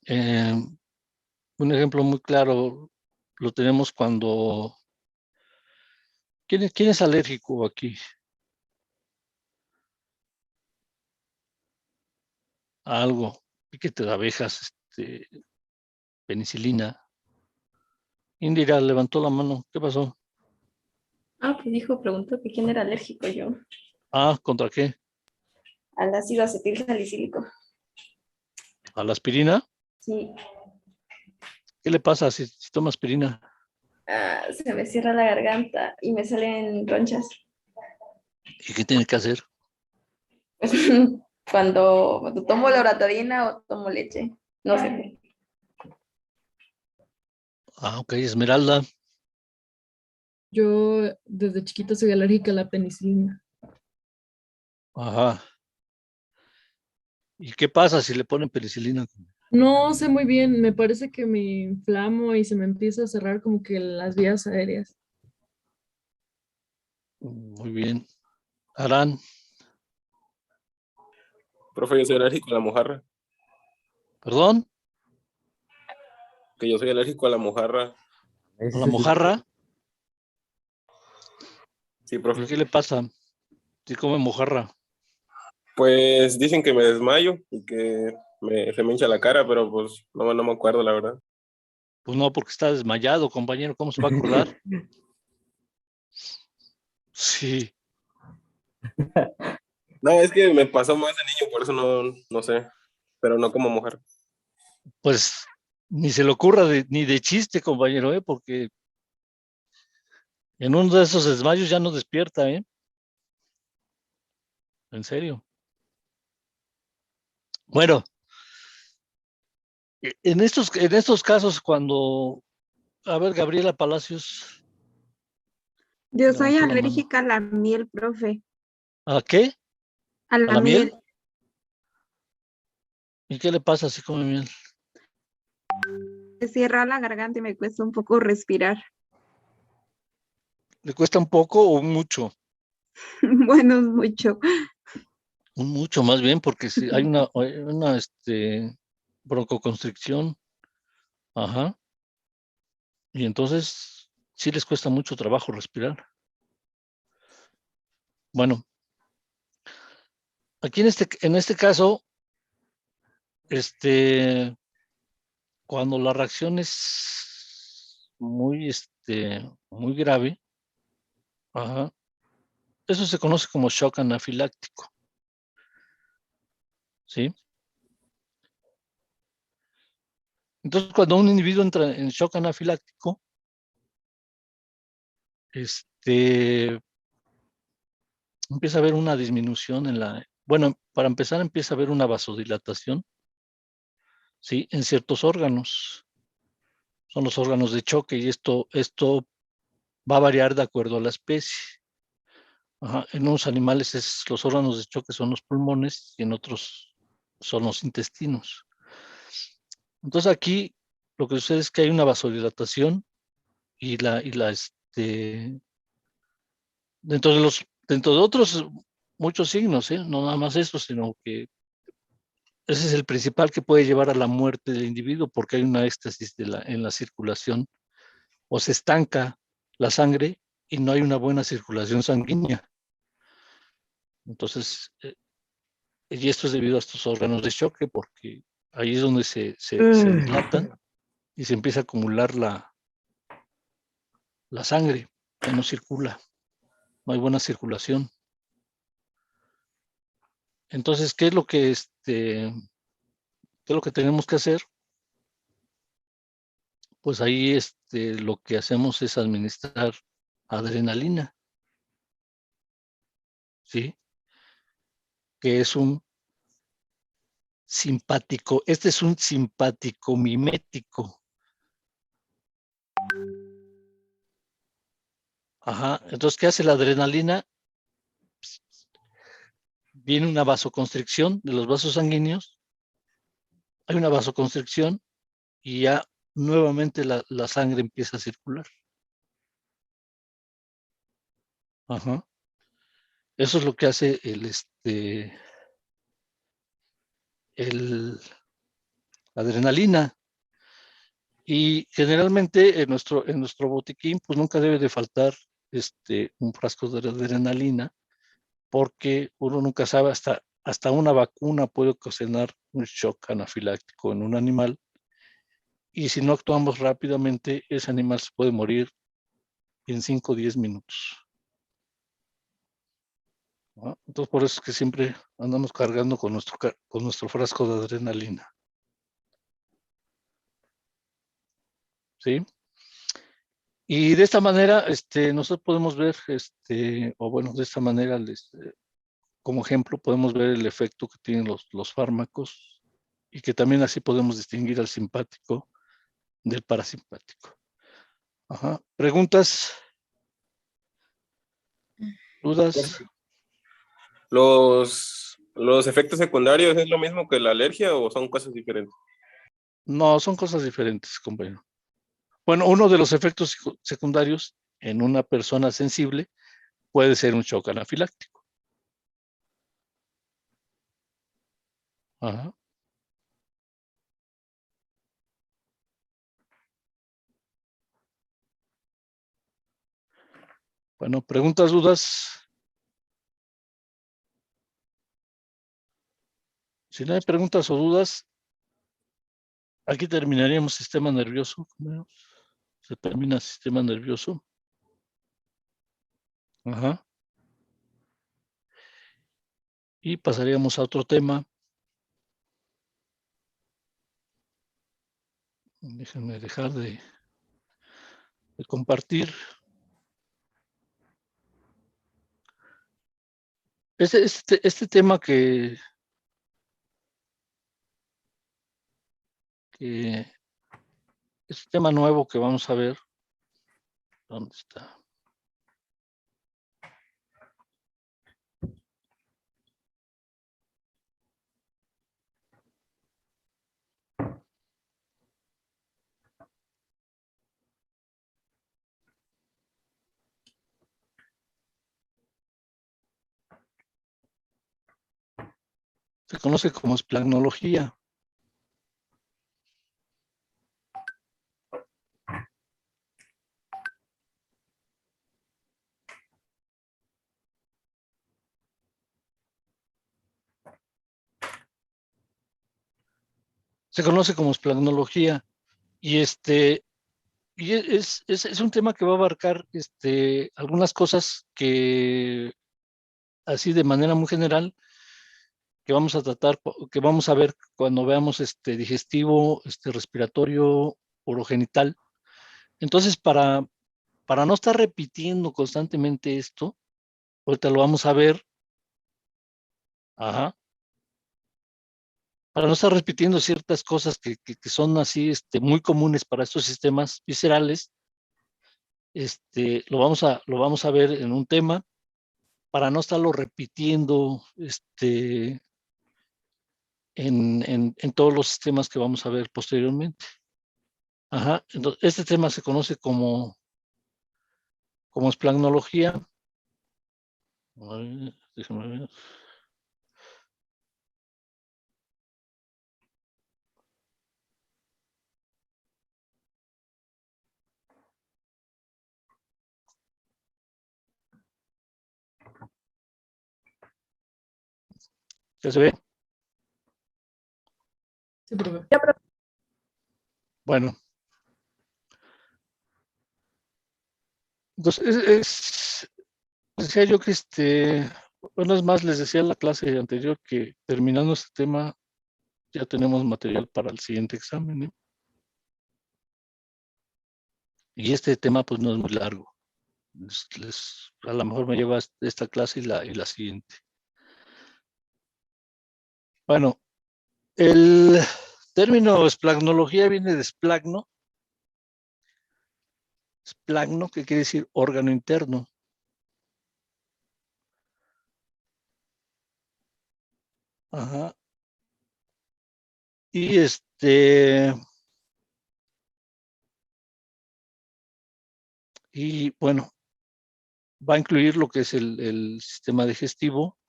un ejemplo muy claro lo tenemos cuando... ¿Quién es alérgico aquí? A algo, piquete de abejas, penicilina. Indira levantó la mano. ¿Qué pasó? Ah, pues preguntó que quién era alérgico yo. Ah, ¿contra qué? Al ácido acetil salicílico. ¿A la aspirina? Sí. ¿Qué le pasa si toma aspirina? Se me cierra la garganta y me salen ronchas. ¿Y qué tiene que hacer? Cuando tomo la loratadina o tomo leche. No sé. Ah, ok, Esmeralda. Yo desde chiquita soy alérgica a la penicilina. Ajá. ¿Y qué pasa si le ponen penicilina? No sé muy bien, me parece que me inflamo y se me empieza a cerrar como que las vías aéreas. Muy bien. Arán, Profe, yo soy alérgico a la mojarra. ¿perdón? Que yo soy alérgico a la mojarra. ¿A la mojarra? Sí, ¿Y profe. qué le pasa si come mojarra? Pues dicen que me desmayo y que se me hincha la cara, pero pues no me acuerdo, la verdad. Pues no, porque está desmayado, compañero. ¿Cómo se va a acordar? Sí. No, es que me pasó más de niño, por eso no sé. Pero no como mojarra. Pues ni se le ocurra ni de chiste, compañero, porque en uno de esos desmayos ya no despierta, en serio. Bueno, En estos casos, cuando, a ver, Gabriela Palacios. Yo soy levantó la mano. alérgica a la miel, profe. ¿A qué? A ¿A la la miel? miel. ¿Y qué le pasa si come miel? Me cierra la garganta y me cuesta un poco respirar. ¿Le cuesta un poco o mucho? Bueno, es mucho. Un mucho más bien, porque si hay una broncoconstricción. Ajá. Y entonces sí les cuesta mucho trabajo respirar. Bueno, aquí en este caso, cuando la reacción es muy grave, ajá, eso se conoce como shock anafiláctico, ¿sí? Entonces, cuando un individuo entra en shock anafiláctico, empieza a haber una disminución bueno, para empezar empieza a haber una vasodilatación, ¿sí? En ciertos órganos. Son los órganos de choque y esto va a variar de acuerdo a la especie. Ajá. En unos animales los órganos de choque son los pulmones y en otros son los intestinos. Entonces aquí lo que sucede es que hay una vasodilatación y dentro de otros muchos signos, no nada más eso, sino que ese es el principal que puede llevar a la muerte del individuo porque hay una éxtasis en la circulación o se estanca la sangre y no hay una buena circulación sanguínea. Entonces, y esto es debido a estos órganos de choque porque ahí es donde se dilatan y se empieza a acumular la sangre, ya no circula, no hay buena circulación. Entonces, ¿qué es lo que tenemos que hacer? Pues ahí lo que hacemos es administrar adrenalina, ¿sí? Que es un simpático, este es un simpático mimético. Ajá, entonces, ¿qué hace la adrenalina? Viene una vasoconstricción de los vasos sanguíneos, hay una vasoconstricción y ya nuevamente la sangre empieza a circular. Ajá. Eso es lo que hace la adrenalina. Y generalmente en nuestro botiquín, pues nunca debe de faltar un frasco de adrenalina, porque uno nunca sabe, hasta una vacuna puede ocasionar un shock anafiláctico en un animal, y si no actuamos rápidamente, ese animal se puede morir en 5 o 10 minutos. ¿No? Entonces, por eso es que siempre andamos cargando con nuestro frasco de adrenalina. ¿Sí? Y de esta manera, nosotros podemos ver, o bueno, de esta manera, como ejemplo, podemos ver el efecto que tienen los fármacos y que también así podemos distinguir al simpático del parasimpático. Ajá. ¿Preguntas? ¿Dudas? ¿Los efectos secundarios es lo mismo que la alergia o son cosas diferentes? No, son cosas diferentes, compañero. Bueno, uno de los efectos secundarios en una persona sensible puede ser un shock anafiláctico. Ajá. Bueno, preguntas, dudas. Si no hay preguntas o dudas, aquí terminaríamos sistema nervioso. Se termina sistema nervioso. Ajá. Y pasaríamos a otro tema. Déjenme dejar de compartir. Este tema que que es un tema nuevo que vamos a ver. ¿Dónde está? Se conoce como esplagnología. Se conoce como esplagnología y es un tema que va a abarcar algunas cosas que así de manera muy general que vamos a tratar, que vamos a ver cuando veamos digestivo, respiratorio, urogenital. Entonces, para no estar repitiendo constantemente esto, ahorita lo vamos a ver. Ajá. Para no estar repitiendo ciertas cosas que son así muy comunes para estos sistemas viscerales, lo vamos a ver en un tema, para no estarlo repitiendo en todos los sistemas que vamos a ver posteriormente. Ajá. Entonces, este tema se conoce como esplagnología. Déjame ver. ¿Ya se ve? Sí, profe. Bueno. Entonces, decía yo que bueno, es más, les decía en la clase anterior que terminando este tema ya tenemos material para el siguiente examen, ¿eh? Y este tema pues no es muy largo. A lo mejor me lleva esta clase y la siguiente. Bueno, el término esplagnología viene de esplagno. Esplagno, que quiere decir órgano interno. Ajá. Y y bueno, va a incluir lo que es el sistema digestivo,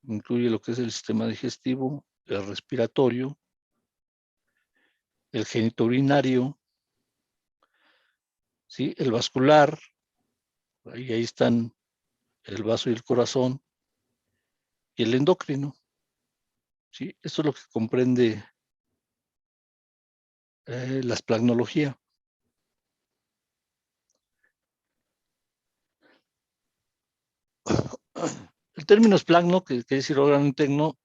incluye lo que es el sistema digestivo, el respiratorio, el genitourinario, ¿sí? El vascular, ahí están el vaso y el corazón, y el endocrino, ¿sí? Esto es lo que comprende la esplagnología. El término esplagno, que quiere decir órgano interno,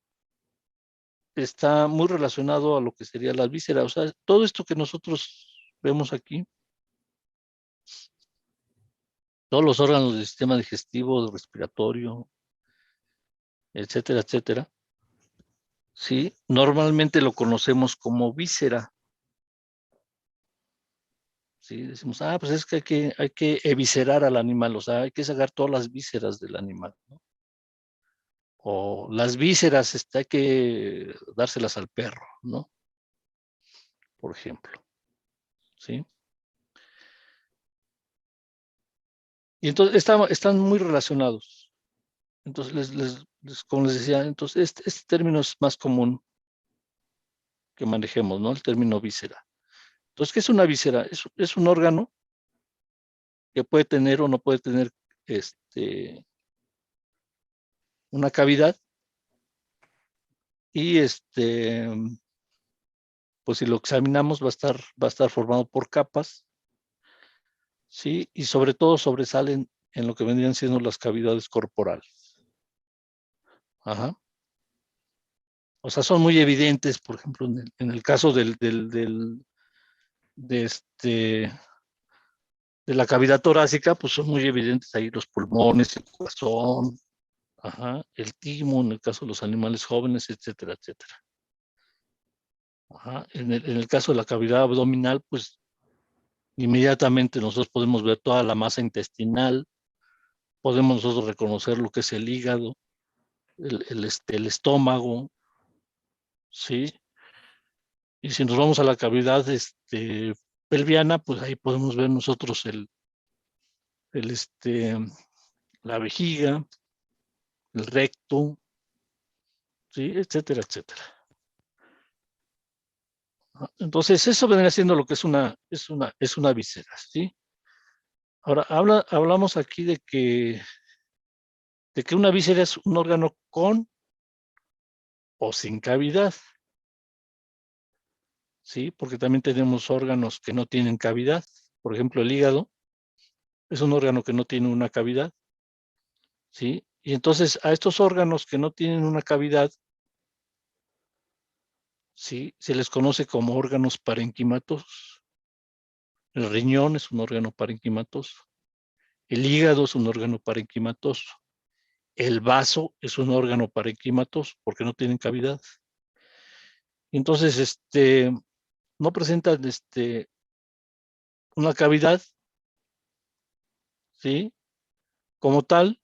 está muy relacionado a lo que sería las vísceras. O sea, todo esto que nosotros vemos aquí, todos los órganos del sistema digestivo, respiratorio, etcétera, etcétera, ¿sí? Normalmente lo conocemos como víscera. ¿Sí? Decimos, pues es que hay que eviscerar al animal, o sea, hay que sacar todas las vísceras del animal, ¿no? O las vísceras hay que dárselas al perro, ¿no? Por ejemplo, ¿sí? Y entonces están muy relacionados. Entonces, como les decía, entonces este término es más común que manejemos, ¿no? El término víscera. Entonces, ¿qué es una víscera? Es un órgano que puede tener o no puede tener una cavidad y pues si lo examinamos va a estar formado por capas, ¿sí? Y sobre todo sobresalen en lo que vendrían siendo las cavidades corporales. Ajá. O sea, son muy evidentes, por ejemplo, en el caso de la cavidad torácica, pues son muy evidentes ahí los pulmones, el corazón, ajá, el timo, en el caso de los animales jóvenes, etcétera, etcétera. Ajá. En el caso de la cavidad abdominal, pues inmediatamente nosotros podemos ver toda la masa intestinal, podemos nosotros reconocer lo que es el hígado, el estómago, ¿sí? Y si nos vamos a la cavidad pelviana, pues ahí podemos ver nosotros la vejiga, el recto, ¿sí? Etcétera, etcétera. Entonces, eso vendría siendo lo que es una víscera, ¿sí? Ahora, hablamos aquí de que una víscera es un órgano con o sin cavidad, ¿sí? Porque también tenemos órganos que no tienen cavidad. Por ejemplo, el hígado es un órgano que no tiene una cavidad, ¿sí? Y entonces a estos órganos que no tienen una cavidad, ¿sí? Se les conoce como órganos parenquimatosos. El riñón es un órgano parenquimatoso. El hígado es un órgano parenquimatoso. El vaso es un órgano parenquimatoso porque no tienen cavidad. Entonces, no presentan una cavidad, ¿sí? Como tal,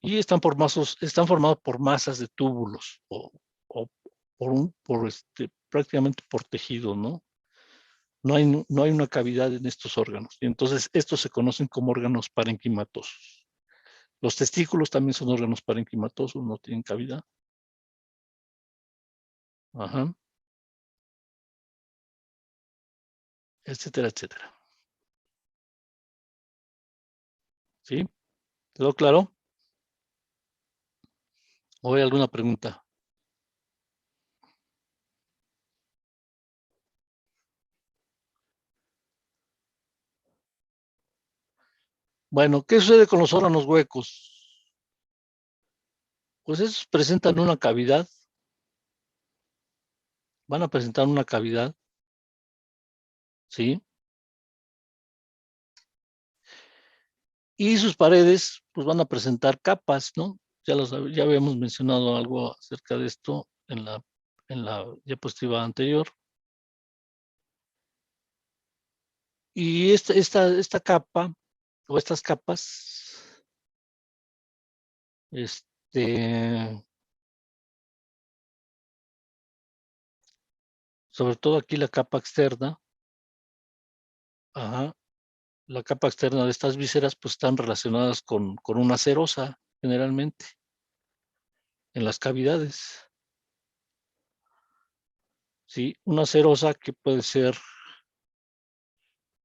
y están formados por masas de túbulos o prácticamente por tejido, ¿no? No hay una cavidad en estos órganos. Y entonces estos se conocen como órganos parenquimatosos. Los testículos también son órganos parenquimatosos, no tienen cavidad. Ajá. Etcétera, etcétera. ¿Sí? ¿Quedó claro? ¿O hay alguna pregunta? Bueno, ¿qué sucede con los órganos huecos? Pues esos presentan una cavidad. Van a presentar una cavidad. ¿Sí? Y sus paredes, pues van a presentar capas, ¿no? Ya habíamos mencionado algo acerca de esto en la diapositiva anterior. Y esta capa, o estas capas, sobre todo aquí la capa externa, ajá, la capa externa de estas vísceras, pues están relacionadas con una serosa, generalmente, en las cavidades. ¿Sí? Una serosa que puede ser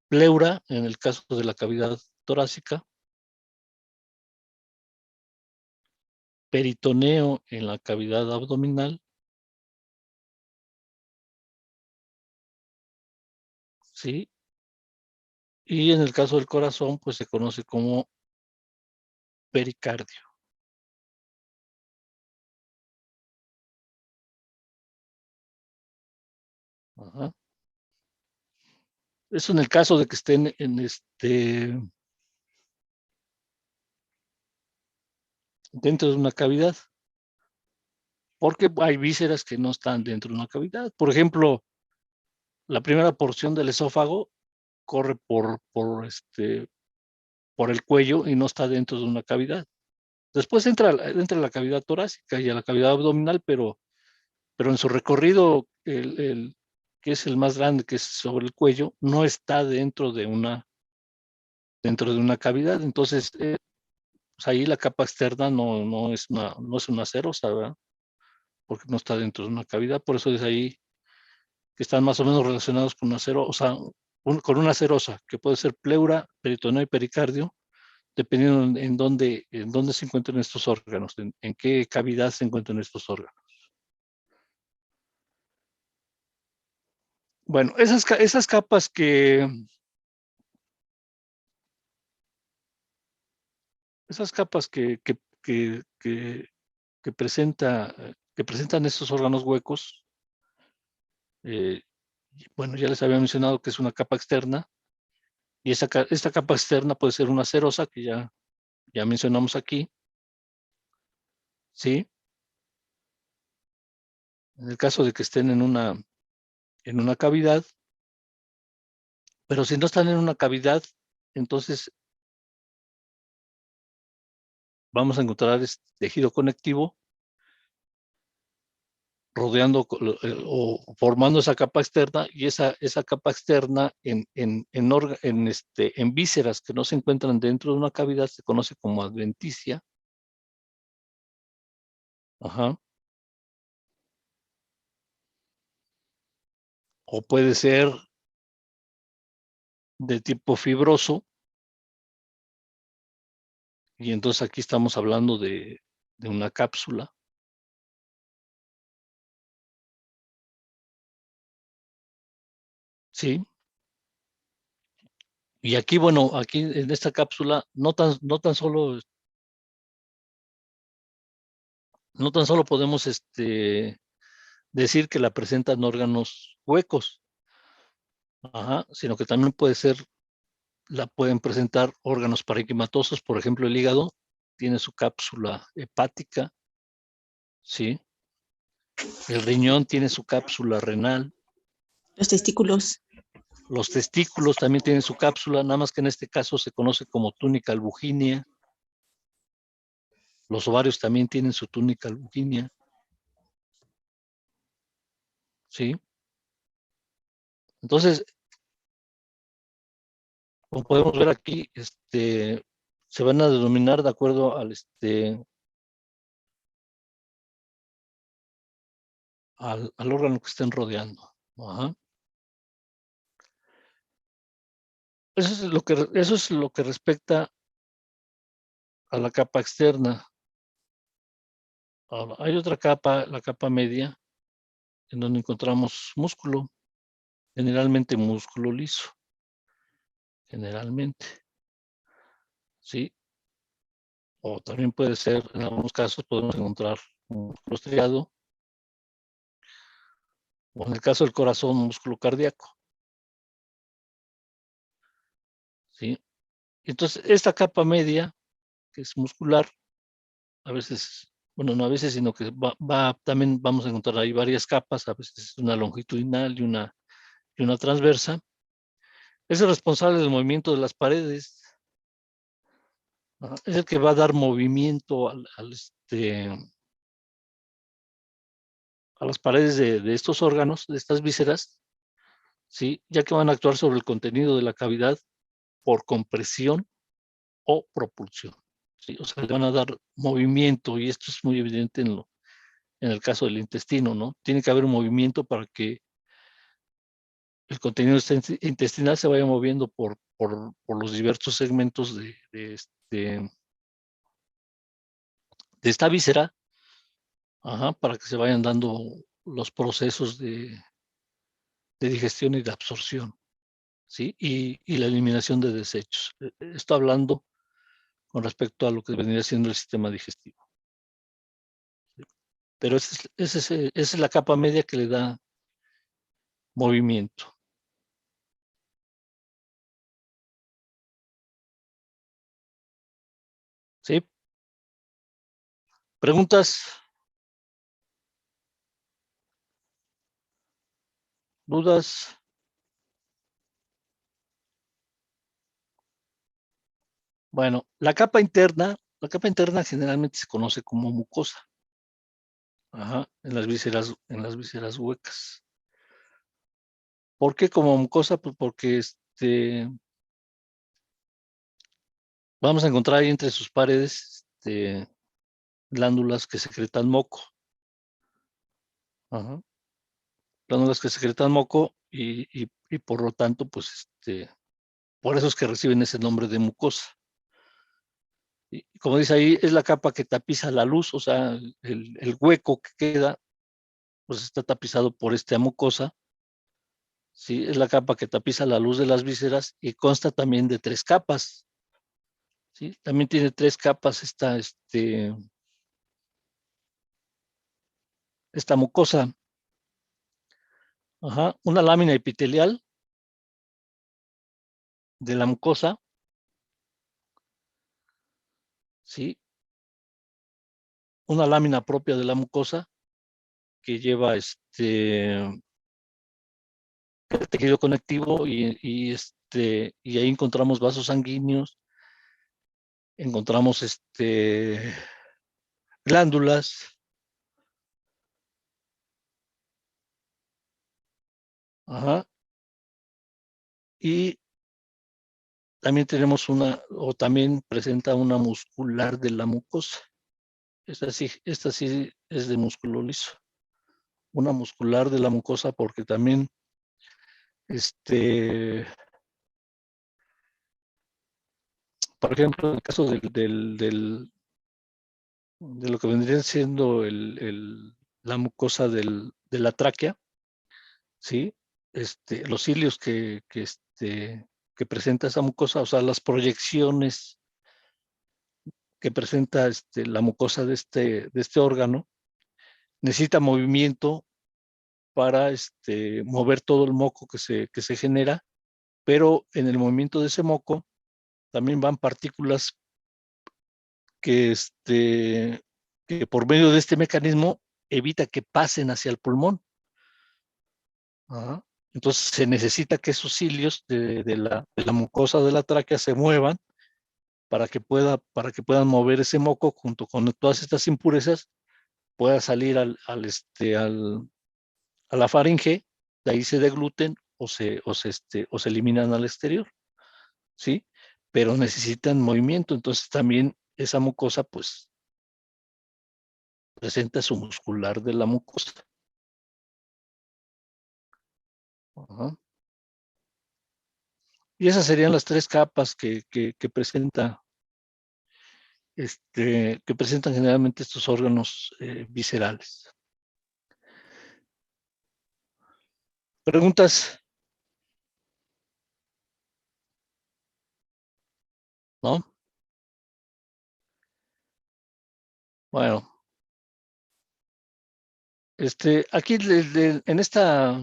pleura, en el caso de la cavidad torácica, peritoneo en la cavidad abdominal, ¿sí? Y en el caso del corazón, pues se conoce como pericardio. Ajá. Eso en el caso de que estén dentro de una cavidad, porque hay vísceras que no están dentro de una cavidad. Por ejemplo, la primera porción del esófago corre por el cuello y no está dentro de una cavidad. Después entra la cavidad torácica y a la cavidad abdominal, pero en su recorrido, que es el más grande, que es sobre el cuello, no está dentro de una cavidad. Entonces, pues ahí la capa externa no es una serosa, ¿verdad? Porque no está dentro de una cavidad. Por eso es ahí que están más o menos relacionados con una serosa, con una serosa, que puede ser pleura, peritoneo y pericardio, dependiendo en dónde se encuentran estos órganos, en qué cavidad se encuentran estos órganos. Bueno, esas capas que presentan estos órganos huecos, bueno, ya les había mencionado que es una capa externa, y esta capa externa puede ser una serosa, que ya mencionamos aquí, ¿sí? En el caso de que estén en una cavidad, pero si no están en una cavidad, entonces vamos a encontrar este tejido conectivo rodeando o formando esa capa externa, y esa capa externa en vísceras que no se encuentran dentro de una cavidad se conoce como adventicia. Ajá. O puede ser de tipo fibroso, y entonces aquí estamos hablando de una cápsula. Sí. Y aquí, bueno, aquí en esta cápsula no tan solo podemos decir que la presentan órganos huecos, ajá, sino que también la pueden presentar órganos parenquimatosos. Por ejemplo, el hígado tiene su cápsula hepática, ¿sí? El riñón tiene su cápsula renal. Los testículos. Los testículos también tienen su cápsula, nada más que en este caso se conoce como túnica albuginea. Los ovarios también tienen su túnica albuginea, ¿sí? Entonces, como podemos ver aquí, se van a denominar de acuerdo al órgano que estén rodeando. Ajá. Eso es lo que respecta a la capa externa. Ahora, hay otra capa, la capa media, en donde encontramos músculo, generalmente músculo liso, generalmente, ¿sí? O también puede ser, en algunos casos podemos encontrar un músculo estriado, o en el caso del corazón, músculo cardíaco, ¿sí? Entonces, esta capa media, que es muscular, a veces, bueno, no a veces, sino que también vamos a encontrar ahí varias capas, a veces una longitudinal y una transversa. Es el responsable del movimiento de las paredes. Es el que va a dar movimiento a las paredes de estos órganos, de estas vísceras, ¿sí? Ya que van a actuar sobre el contenido de la cavidad por compresión o propulsión, ¿sí? O sea, le van a dar movimiento, y esto es muy evidente en el caso del intestino, ¿no? Tiene que haber un movimiento para que el contenido intestinal se vaya moviendo por los diversos segmentos de esta víscera, ajá, para que se vayan dando los procesos de digestión y de absorción, ¿sí? Y la eliminación de desechos. Esto hablando con respecto a lo que vendría siendo el sistema digestivo. Pero esa es la capa media que le da movimiento. ¿Sí? ¿Preguntas? ¿Dudas? Bueno, la capa interna generalmente se conoce como mucosa. Ajá, en las vísceras huecas. ¿Por qué como mucosa? Pues porque vamos a encontrar ahí entre sus paredes glándulas que secretan moco. Ajá. Glándulas que secretan moco y por lo tanto, pues por eso es que reciben ese nombre de mucosa. Y como dice ahí, es la capa que tapiza la luz, o sea, el hueco que queda, pues está tapizado por esta mucosa. Sí, es la capa que tapiza la luz de las vísceras y consta también de 3 capas. ¿Sí? También tiene 3 capas esta mucosa. Ajá, una lámina epitelial de la mucosa, ¿sí? Una lámina propia de la mucosa que lleva el tejido conectivo y ahí encontramos vasos sanguíneos, encontramos glándulas. Ajá. Y también tenemos también presenta una muscular de la mucosa. Esta sí es de músculo liso. Una muscular de la mucosa porque también por ejemplo, en el caso de lo que vendría siendo la mucosa de la tráquea, ¿sí? Los cilios que presenta esa mucosa, o sea, las proyecciones que presenta la mucosa de este órgano, necesita movimiento para mover todo el moco que se genera, pero en el movimiento de ese moco también van partículas que por medio de este mecanismo evita que pasen hacia el pulmón. Ajá. Entonces se necesita que esos cilios de la mucosa de la tráquea se muevan para que puedan mover ese moco junto con todas estas impurezas, pueda salir a la faringe, de ahí se degluten o se eliminan al exterior, ¿sí? Pero necesitan movimiento, entonces también esa mucosa pues presenta su muscular de la mucosa. Ajá. Y esas serían las tres capas que presenta, que presentan generalmente estos órganos viscerales. ¿Preguntas? ¿No? Bueno. Aquí en esta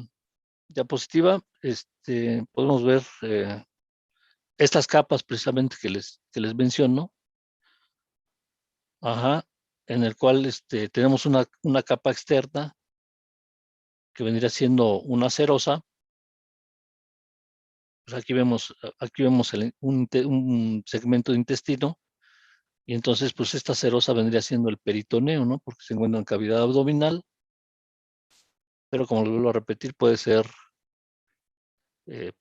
diapositiva podemos ver estas capas precisamente que les menciono. Ajá, en el cual tenemos una capa externa que vendría siendo una serosa. Pues aquí vemos un segmento de intestino y entonces pues esta serosa vendría siendo el peritoneo, ¿no? Porque se encuentra en cavidad abdominal, pero como lo vuelvo a repetir, puede ser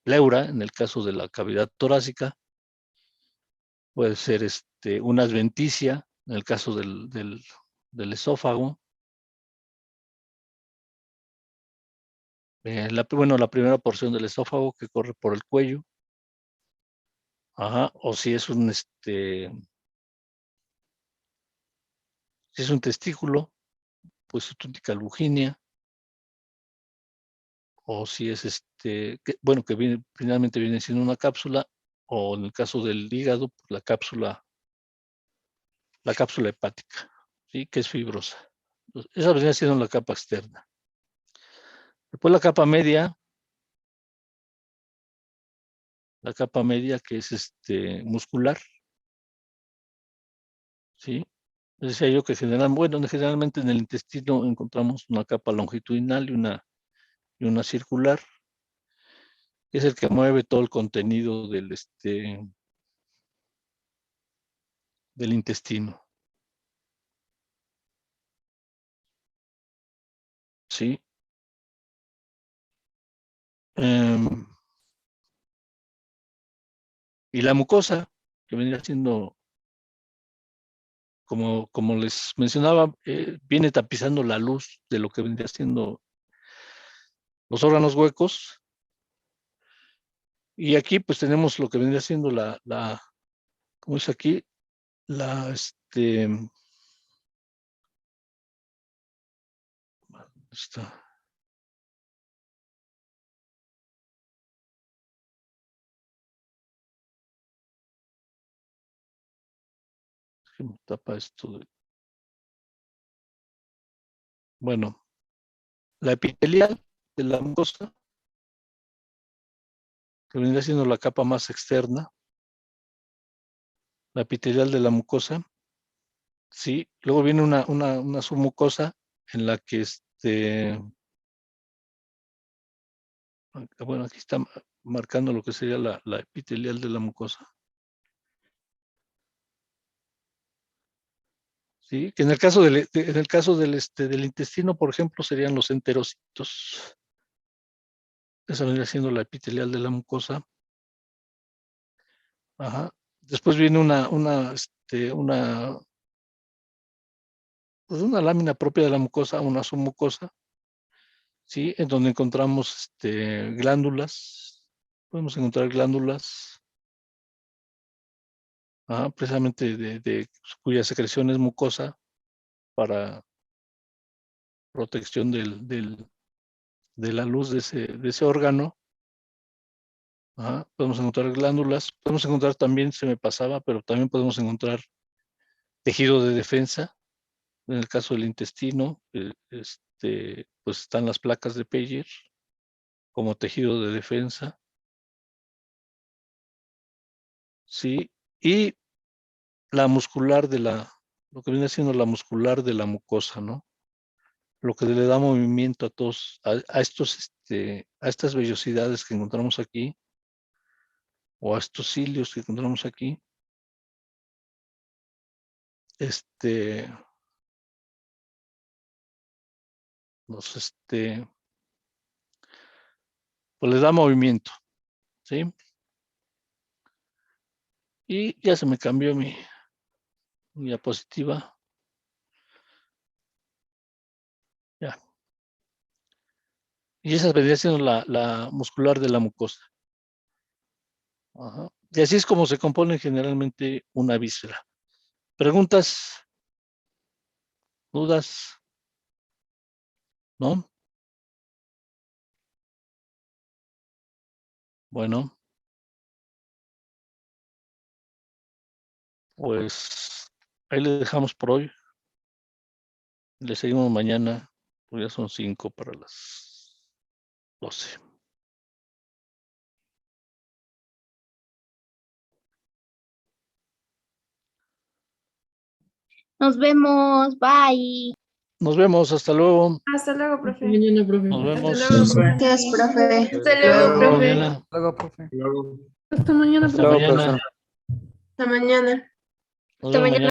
pleura en el caso de la cavidad torácica, puede ser una adventicia en el caso del esófago. La primera porción del esófago que corre por el cuello. Ajá, o si es un testículo, pues su túnica albuginea. O si es que finalmente viene siendo una cápsula, o en el caso del hígado, pues la cápsula hepática, ¿sí? Que es fibrosa. Entonces, esa vendría siendo la capa externa. Después la capa media que es muscular, ¿sí? Decía yo que generalmente en el intestino encontramos una capa longitudinal y una circular, que es el que mueve todo el contenido del intestino. ¿Sí? Y la mucosa, que vendría siendo, como les mencionaba, viene tapizando la luz de lo que vendría siendo los órganos huecos. Y aquí pues tenemos lo que vendría siendo como es aquí, está. Que me tapa esto. Bueno, la epitelial de la mucosa, que vendría siendo la capa más externa, la epitelial de la mucosa, sí. Luego viene una submucosa en la que bueno, aquí está marcando lo que sería la epitelial de la mucosa. Sí, que en el caso del intestino, por ejemplo, serían los enterocitos. Esa vendría siendo la epitelial de la mucosa. Ajá. Después viene pues una lámina propia de la mucosa, una submucosa, ¿sí? En donde encontramos glándulas. Podemos encontrar glándulas, precisamente cuya secreción es mucosa para protección de la luz de ese órgano. Podemos encontrar glándulas, podemos encontrar también, se me pasaba, pero también podemos encontrar tejido de defensa. En el caso del intestino, pues están las placas de Peyer como tejido de defensa. Sí, y la muscular lo que viene siendo la muscular de la mucosa, ¿no? Lo que le da movimiento a estas vellosidades que encontramos aquí, o a estos cilios que encontramos aquí. Pues les da movimiento, ¿sí? Y ya se me cambió mi diapositiva. Ya. Y esa vendría siendo la muscular de la mucosa. Ajá. Y así es como se compone generalmente una víscera. ¿Preguntas? ¿Dudas? ¿No? Bueno. Pues ahí le dejamos por hoy. Le seguimos mañana. Pues ya son 5 para las 12. Nos vemos, bye. Nos vemos, hasta luego. Hasta luego, Hasta profe. mañana, profe. Nos Hasta vemos. luego, profe. Gracias, profe. Hasta luego, profe. Mañana. Luego, profe. Luego. Hasta mañana, Hasta profe. mañana. Hasta mañana. Nos vemos mañana.